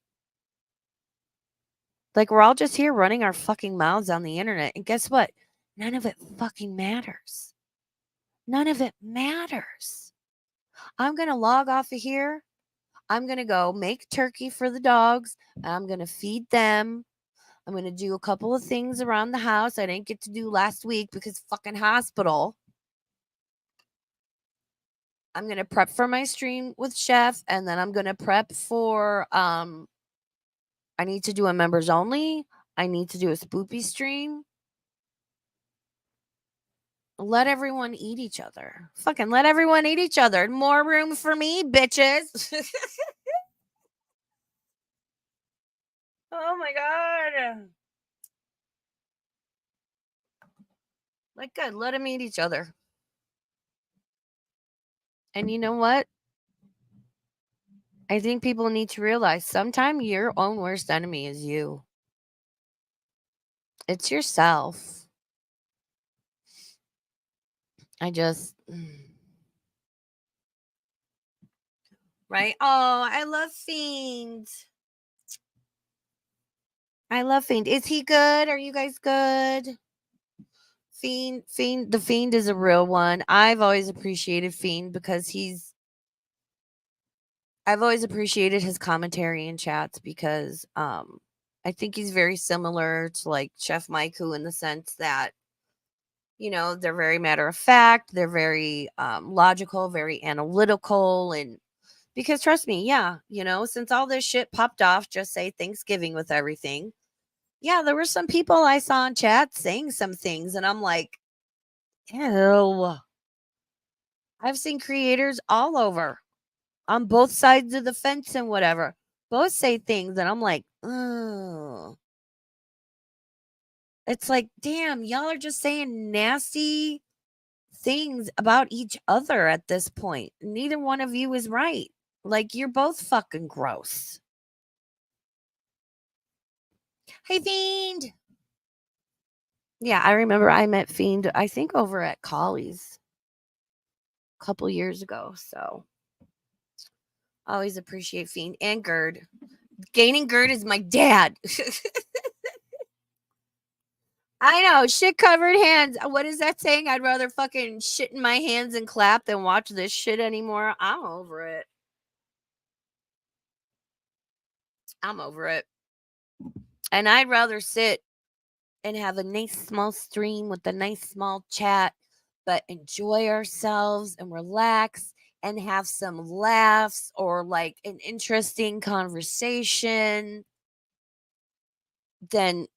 Like, we're all just here running our fucking mouths on the internet. And guess what? None of it fucking matters. None of it matters. I'm going to log off of here. I'm going to go make turkey for the dogs. I'm going to feed them. I'm going to do a couple of things around the house I didn't get to do last week because fucking hospital. I'm going to prep for my stream with Chef, and then I'm going to prep for I need to do a members only. I need to do a spoopy stream. Let everyone eat each other. Fucking let everyone eat each other. More room for me, bitches. Oh my god. Like, good. Let them eat each other. And you know what? I think people need to realize sometimes your own worst enemy is you. It's yourself. I just. Right? Oh, I love Fiend. I love Fiend. Is he good? Are you guys good? The Fiend is a real one. I've always appreciated Fiend because I've always appreciated his commentary in chats because I think he's very similar to like Chef Maiku in the sense that they're very matter of fact, they're very logical, very analytical, and because trust me, yeah, since all this shit popped off, just say Thanksgiving with everything. Yeah, there were some people I saw in chat saying some things, and I'm like, ew. I've seen creators all over on both sides of the fence and whatever. Both say things, and I'm like, oh. It's like, damn, y'all are just saying nasty things about each other at this point. Neither one of you is right. Like, you're both fucking gross. Hey, Fiend. Yeah, I remember I met Fiend, I think, over at Colley's a couple years ago. So, always appreciate Fiend and Gerd. Gaining Gerd is my dad. I know, shit covered hands. What is that saying? I'd rather fucking shit in my hands and clap than watch this shit anymore. I'm over it. I'm over it. And I'd rather sit and have a nice small stream with a nice small chat, but enjoy ourselves and relax and have some laughs or like an interesting conversation than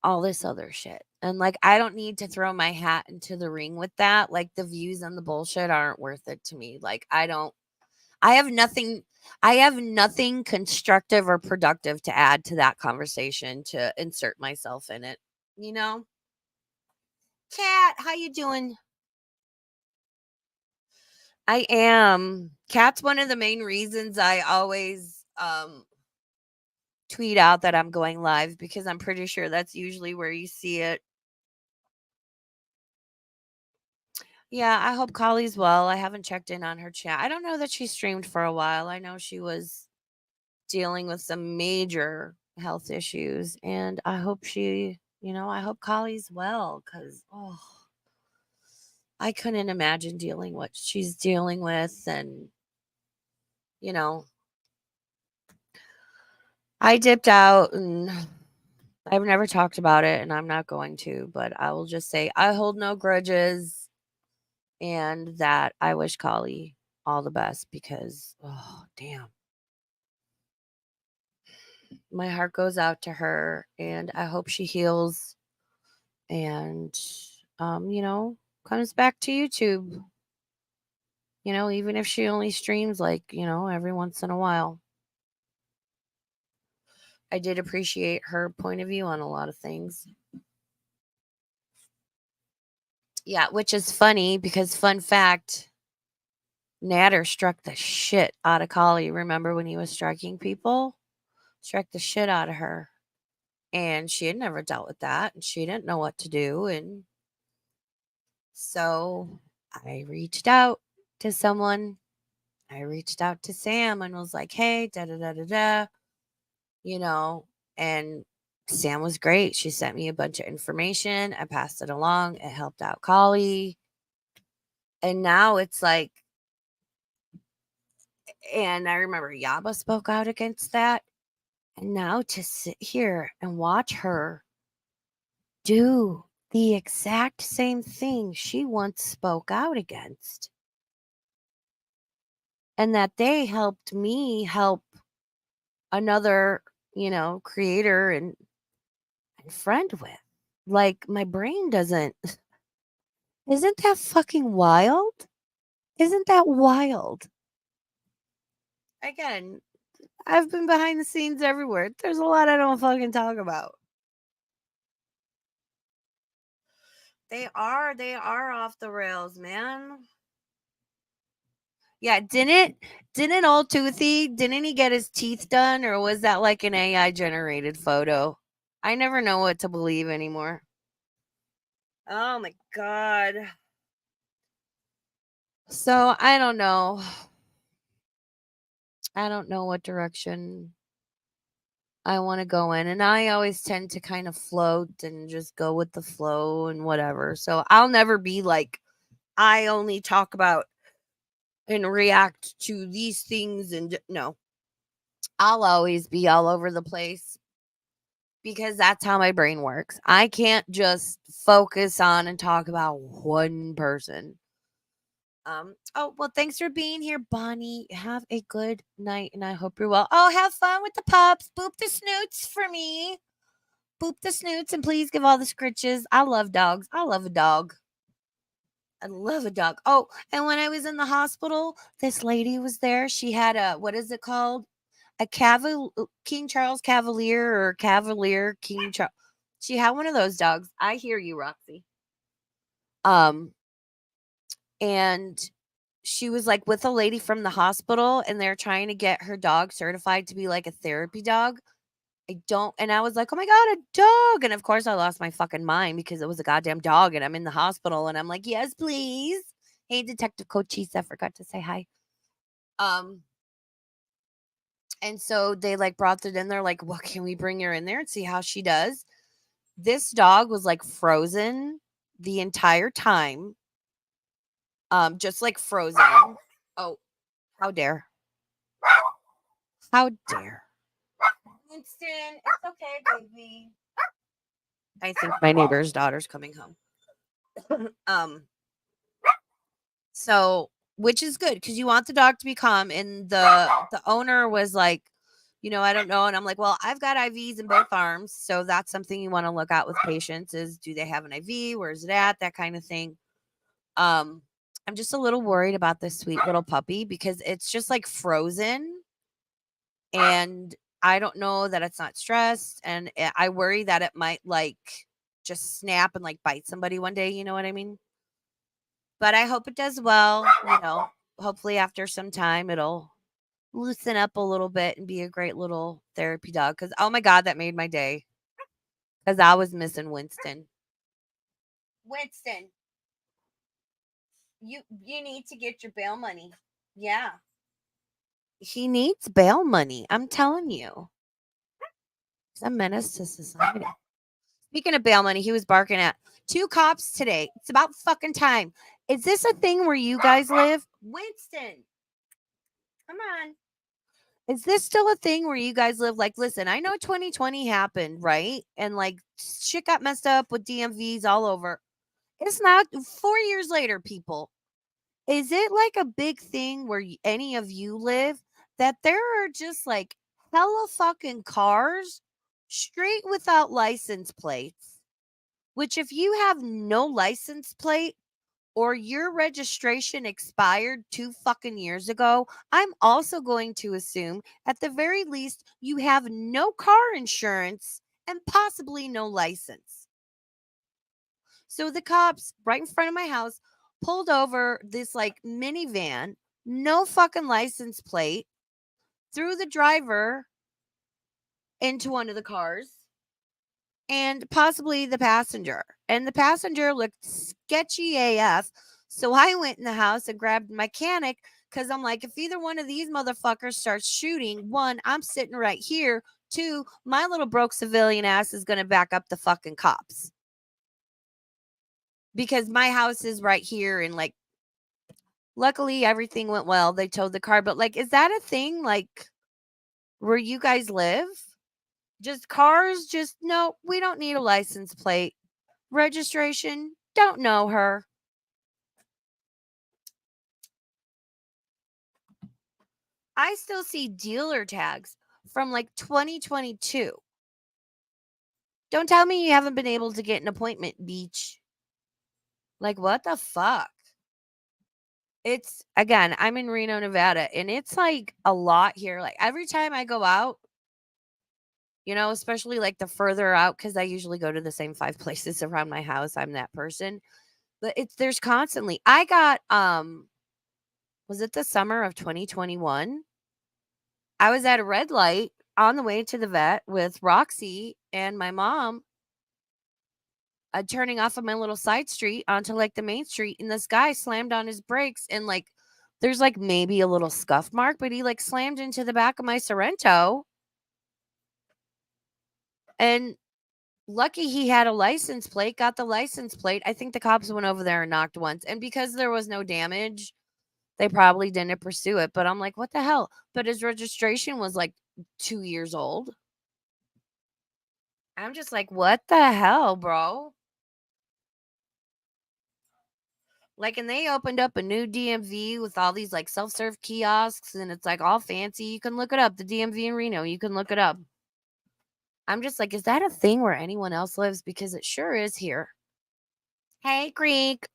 all this other shit. And, like, I don't need to throw my hat into the ring with that. Like, the views and the bullshit aren't worth it to me. Like, I have nothing I have nothing constructive or productive to add to that conversation to insert myself in it, you know? Cat, how you doing? I am. Cat's one of the main reasons I always tweet out that I'm going live because I'm pretty sure that's usually where you see it. Yeah, I hope Collie's well. I haven't checked in on her chat. I don't know that she streamed for a while. I know she was dealing with some major health issues, and I hope I hope Collie's well cuz I couldn't imagine dealing what she's dealing with and you know, I dipped out and I've never talked about it and I'm not going to, but I will just say I hold no grudges and that I wish Collie all the best because, oh, damn. My heart goes out to her and I hope she heals and, you know, comes back to YouTube, even if she only streams like, every once in a while. I did appreciate her point of view on a lot of things. Yeah, which is funny because fun fact, Natter struck the shit out of Collie. Remember when he was striking people? Struck the shit out of her. And she had never dealt with that. And she didn't know what to do. And so I reached out to someone. I reached out to Sam and was like, hey, da da da da da, you know, and Sam was great. She sent me a bunch of information. I passed it along. It helped out Collie. And now it's like, and I remember Yaba spoke out against that. And now to sit here and watch her do the exact same thing she once spoke out against, and that they helped me help another, creator and friend with. Like, my brain doesn't. Isn't that fucking wild? Isn't that wild? Again, I've been behind the scenes everywhere. There's a lot I don't fucking talk about. They are off the rails, man. Yeah, didn't old Toothy, didn't he get his teeth done or was that like an AI generated photo? I never know what to believe anymore. Oh my god. So, I don't know. I don't know what direction I want to go in and I always tend to kind of float and just go with the flow and whatever. So, I'll never be like I only talk about and react to these things and no. I'll always be all over the place because that's how my brain works. I can't just focus on and talk about one person. Oh, well, thanks for being here, Bonnie. Have a good night and I hope you're well. Oh, have fun with the pups. Boop the snoots for me. Boop the snoots and please give all the scritches. I love dogs. I love a dog. I love a dog. Oh, and when I was in the hospital, this lady was there. She had a what is it called? A King Charles Cavalier or Cavalier King Charles. She had one of those dogs. I hear you, Roxy. Um, and she was like with a lady from the hospital, and they're trying to get her dog certified to be like a therapy dog. And I was like, oh my god, a dog! And of course, I lost my fucking mind because it was a goddamn dog, and I'm in the hospital, and I'm like, yes, please. Hey, Detective Cochise, I forgot to say hi. Um, And so they like brought it in. They're like, well, can we bring her in there and see how she does? This dog was like frozen the entire time. Just like frozen. Oh, how dare. How dare. Winston, it's okay, baby. I think my neighbor's daughter's coming home. So which is good because you want the dog to be calm. And the owner was like, I don't know. And I'm like, well, I've got IVs in both arms. So that's something you want to look at with patients is, do they have an IV? Where's it at? That kind of thing. Um, I'm just a little worried about this sweet little puppy because it's just like frozen, and I don't know that it's not stressed, and I worry that it might like just snap and like bite somebody one day, you know what I mean? But I hope it does well, hopefully after some time it'll loosen up a little bit and be a great little therapy dog, cuz oh my god, that made my day, cuz I was missing Winston. Winston, you need to get your bail money. Yeah. He needs bail money. I'm telling you. He's a menace to society. Speaking of bail money, he was barking at 2 cops today. It's about fucking time. Is this a thing where you guys live? Winston, come on. Is this still a thing where you guys live? Like, listen, I know 2020 happened, right? And like shit got messed up with DMVs all over. It's not 4 years later, people. Is it like a big thing where any of you live that there are just like hella fucking cars straight without license plates? Which, if you have no license plate or your registration expired 2 fucking years ago, I'm also going to assume at the very least you have no car insurance and possibly no license. So the cops right in front of my house pulled over this like minivan, no fucking license plate, threw the driver into one of the cars and possibly the passenger. And the passenger looked sketchy AF. So I went in the house and grabbed a mechanic because I'm like, if either one of these motherfuckers starts shooting, one, I'm sitting right here. Two, my little broke civilian ass is going to back up the fucking cops because my house is right here. And like, luckily everything went well. They towed the car. But like, is that a thing like where you guys live? Just cars? Just no, we don't need a license plate. Registration, don't know her. I still see dealer tags from like 2022. Don't tell me you haven't been able to get an appointment, beach. Like, what the fuck? It's again, I'm in Reno, Nevada, and it's like a lot here. Like, every time I go out, especially like the further out, because I usually go to the same 5 places around my house. I'm that person. But there's constantly, I got, was it the summer of 2021? I was at a red light on the way to the vet with Roxy and my mom, turning off of my little side street onto like the main street. And this guy slammed on his brakes, and like there's like maybe a little scuff mark, but he like slammed into the back of my Sorrento. And lucky he had a license plate, got the license plate. I think the cops went over there and knocked once. And because there was no damage, they probably didn't pursue it. But I'm like, what the hell? But his registration was like 2 years old. I'm just like, what the hell, bro? Like, and they opened up a new DMV with all these like self serve kiosks, and it's like all fancy. You can look it up. The DMV in Reno, you can look it up. I'm just like, is that a thing where anyone else lives? Because it sure is here. Hey, Creek.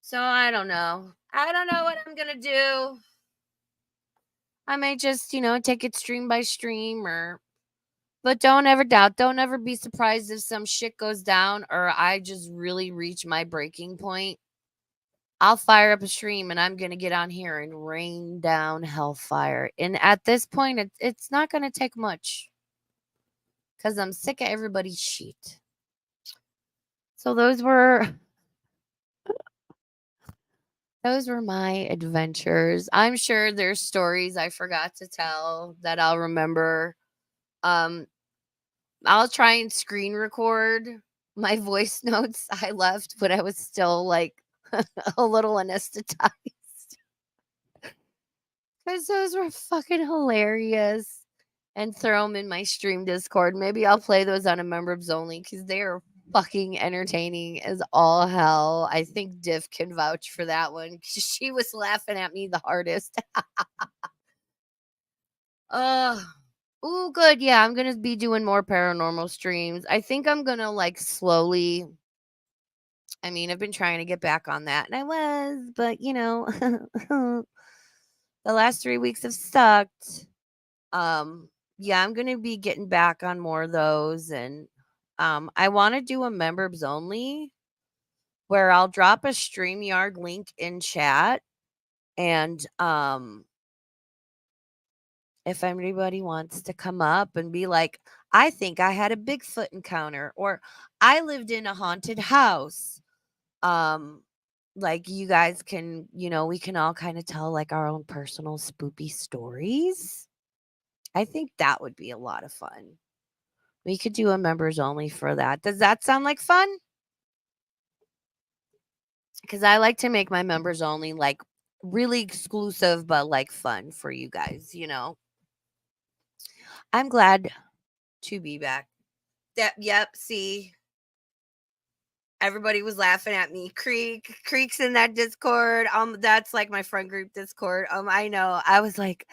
So I don't know. I don't know what I'm going to do. I may just, take it stream by stream but don't ever doubt. Don't ever be surprised if some shit goes down or I just really reach my breaking point. I'll fire up a stream and I'm going to get on here and rain down hellfire. And at this point, it's not going to take much because I'm sick of everybody's shit. So those were my adventures. I'm sure there's stories I forgot to tell that I'll remember. I'll try and screen record my voice notes I left when I was still like a little anesthetized. Because those were fucking hilarious. And throw them in my stream Discord. Maybe I'll play those on a members only because they are fucking entertaining as all hell. I think Diff can vouch for that one because she was laughing at me the hardest. Uh, ooh, good. Yeah, I'm gonna be doing more paranormal streams. I think I'm gonna like slowly. I mean, I've been trying to get back on that, and I was, but the last 3 weeks have sucked. Yeah, I'm gonna be getting back on more of those, and I want to do a members only where I'll drop a StreamYard link in chat, and if anybody wants to come up and be like, I think I had a Bigfoot encounter, or I lived in a haunted house. Um, like you guys can, we can all kind of tell like our own personal spoopy stories. I think that would be a lot of fun. We could do a members only for that. Does that sound like fun? Because I like to make my members only like really exclusive, but like fun for you guys. I'm glad to be back. Yep, see, everybody was laughing at me. Creek's in that Discord. That's like my friend group Discord. I know. I was like,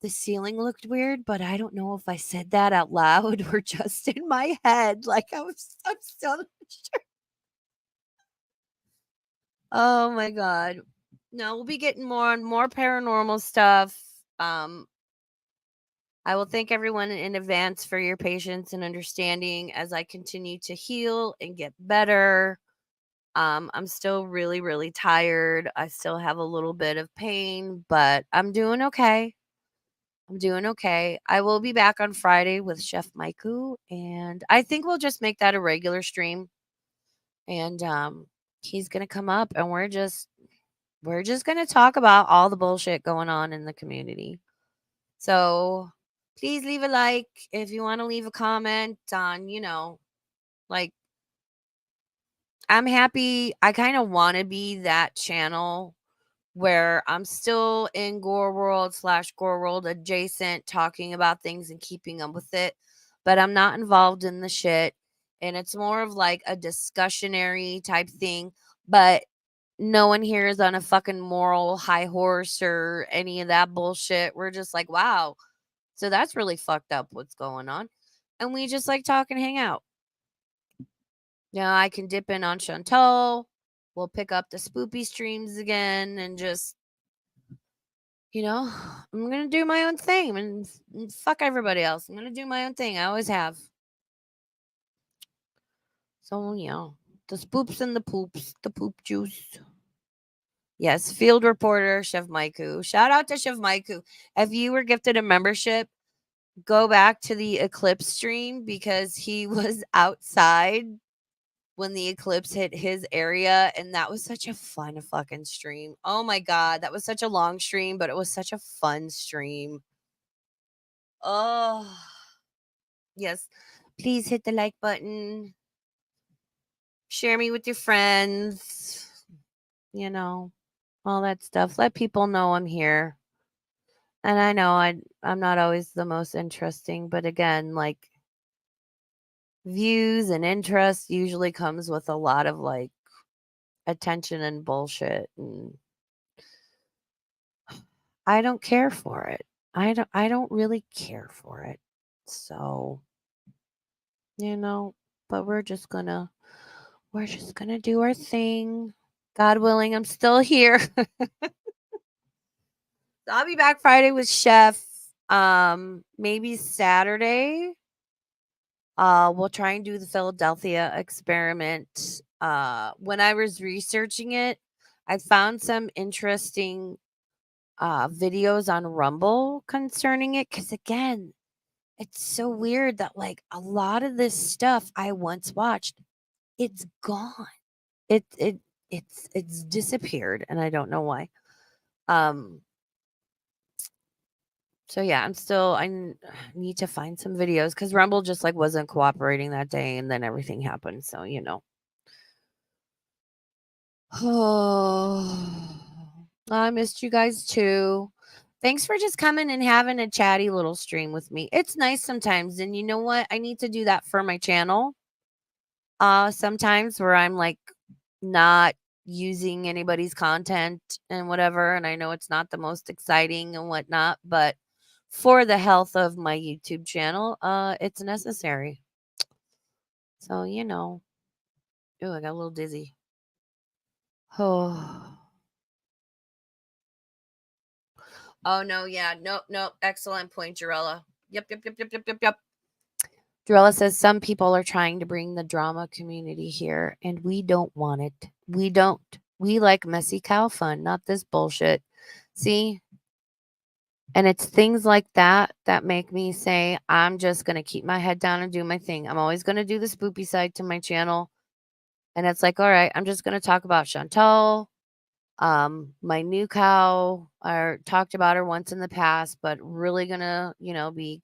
the ceiling looked weird, but I don't know if I said that out loud or just in my head. Like I'm still not sure. Oh my god. No, we'll be getting more and more paranormal stuff. Um, I will thank everyone in advance for your patience and understanding as I continue to heal and get better. I'm still really, really tired. I still have a little bit of pain, but I'm doing okay. I'm doing okay. I will be back on Friday with Chef Maiku, and I think we'll just make that a regular stream. And he's gonna come up, and we're just gonna talk about all the bullshit going on in the community. So please leave a like if you want to leave a comment on, like I'm happy. I kind of want to be that channel where I'm still in Gore World / Gore World adjacent, talking about things and keeping up with it, but I'm not involved in the shit. And it's more of like a discussionary type thing, but no one here is on a fucking moral high horse or any of that bullshit. We're just like, wow. So that's really fucked up what's going on. And we just like talk and hang out. Now I can dip in on Chantal. We'll pick up the spoopy streams again and just, I'm going to do my own thing and fuck everybody else. I'm going to do my own thing. I always have. So, the spoops and the poops, the poop juice. Yes, field reporter, Chef Maiku. Shout out to Chef Maiku. If you were gifted a membership, go back to the eclipse stream because he was outside when the eclipse hit his area, and that was such a fun fucking stream. Oh my god, that was such a long stream, but it was such a fun stream. Oh, yes. Please hit the like button. Share me with your friends. All that stuff. Let people know I'm here. And I know I'm not always the most interesting, but again, like views and interest usually comes with a lot of like attention and bullshit, and I don't care for it. I don't really care for it. So, you know, but we're just gonna do our thing. God willing, I'm still here. So I'll be back Friday with Chef. Maybe Saturday. We'll try and do the Philadelphia experiment. When I was researching it, I found some interesting videos on Rumble concerning it. Because again, it's so weird that like a lot of this stuff I once watched, it's gone. It's disappeared, and I don't know why. Um, So yeah, need to find some videos because Rumble just like wasn't cooperating that day, and then everything happened. So Oh, I missed you guys too. Thanks for just coming and having a chatty little stream with me. It's nice sometimes, and you know what? I need to do that for my channel. Sometimes where I'm like not using anybody's content and whatever, and I know it's not the most exciting and whatnot, but for the health of my YouTube channel, it's necessary. So, ooh, I got a little dizzy. Oh. Oh, no, yeah. Nope, nope. Excellent point, Jarella. Yep, yep, yep, yep, yep, yep, yep. Jarella says some people are trying to bring the drama community here, and we don't want it. We don't. We like messy cow fun, not this bullshit. See? And it's things like that that make me say, I'm just going to keep my head down and do my thing. I'm always going to do the spoopy side to my channel. And it's like, all right, I'm just going to talk about Chantal. My new cow, I talked about her once in the past, but really gonna, be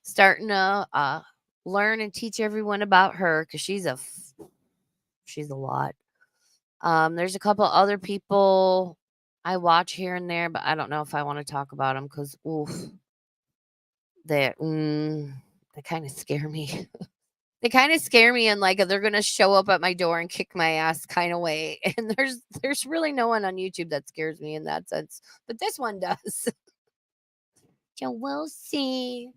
starting to learn and teach everyone about her because she's a lot. There's a couple other people I watch here and there, but I don't know if I want to talk about them because oof, they they kind of scare me. They kind of scare me and like they're gonna show up at my door and kick my ass kind of way. And there's really no one on YouTube that scares me in that sense, but this one does. So we'll see.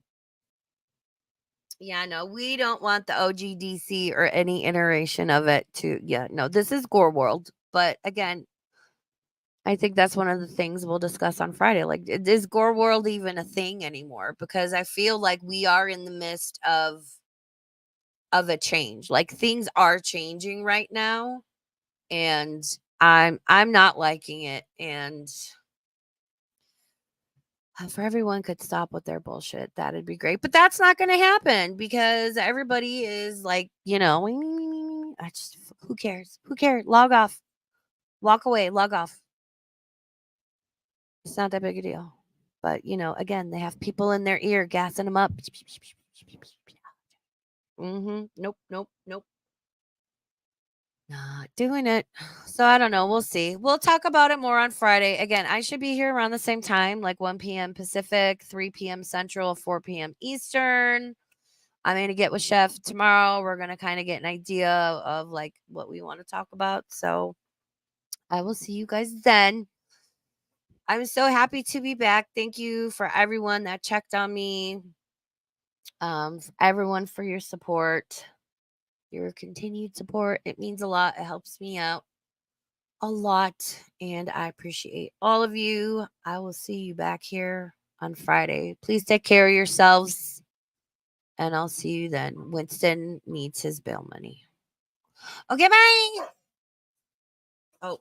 Yeah, no, we don't want the OGDC or any iteration of it to. Yeah, no, this is Gore World. But again, I think that's one of the things we'll discuss on Friday. Like, is Gore World even a thing anymore? Because I feel like we are in the midst of a change. Like things are changing right now, and I'm not liking it. And if everyone could stop with their bullshit, that'd be great. But that's not going to happen because everybody is like, I just who cares? Who cares? Log off. Walk away, log off. It's not that big a deal. But, again, they have people in their ear gassing them up. Nope, nope, nope. Not doing it. So I don't know. We'll see. We'll talk about it more on Friday. Again, I should be here around the same time, like 1 p.m. Pacific, 3 p.m. Central, 4 p.m. Eastern. I'm going to get with Chef tomorrow. We're going to kind of get an idea of like what we want to talk about. So I will see you guys then. I'm so happy to be back. Thank you for everyone that checked on me. Everyone for your support, your continued support. It means a lot. It helps me out a lot, and I appreciate all of you. I will see you back here on Friday. Please take care of yourselves, and I'll see you then. Winston needs his bail money. Okay, bye. Oh.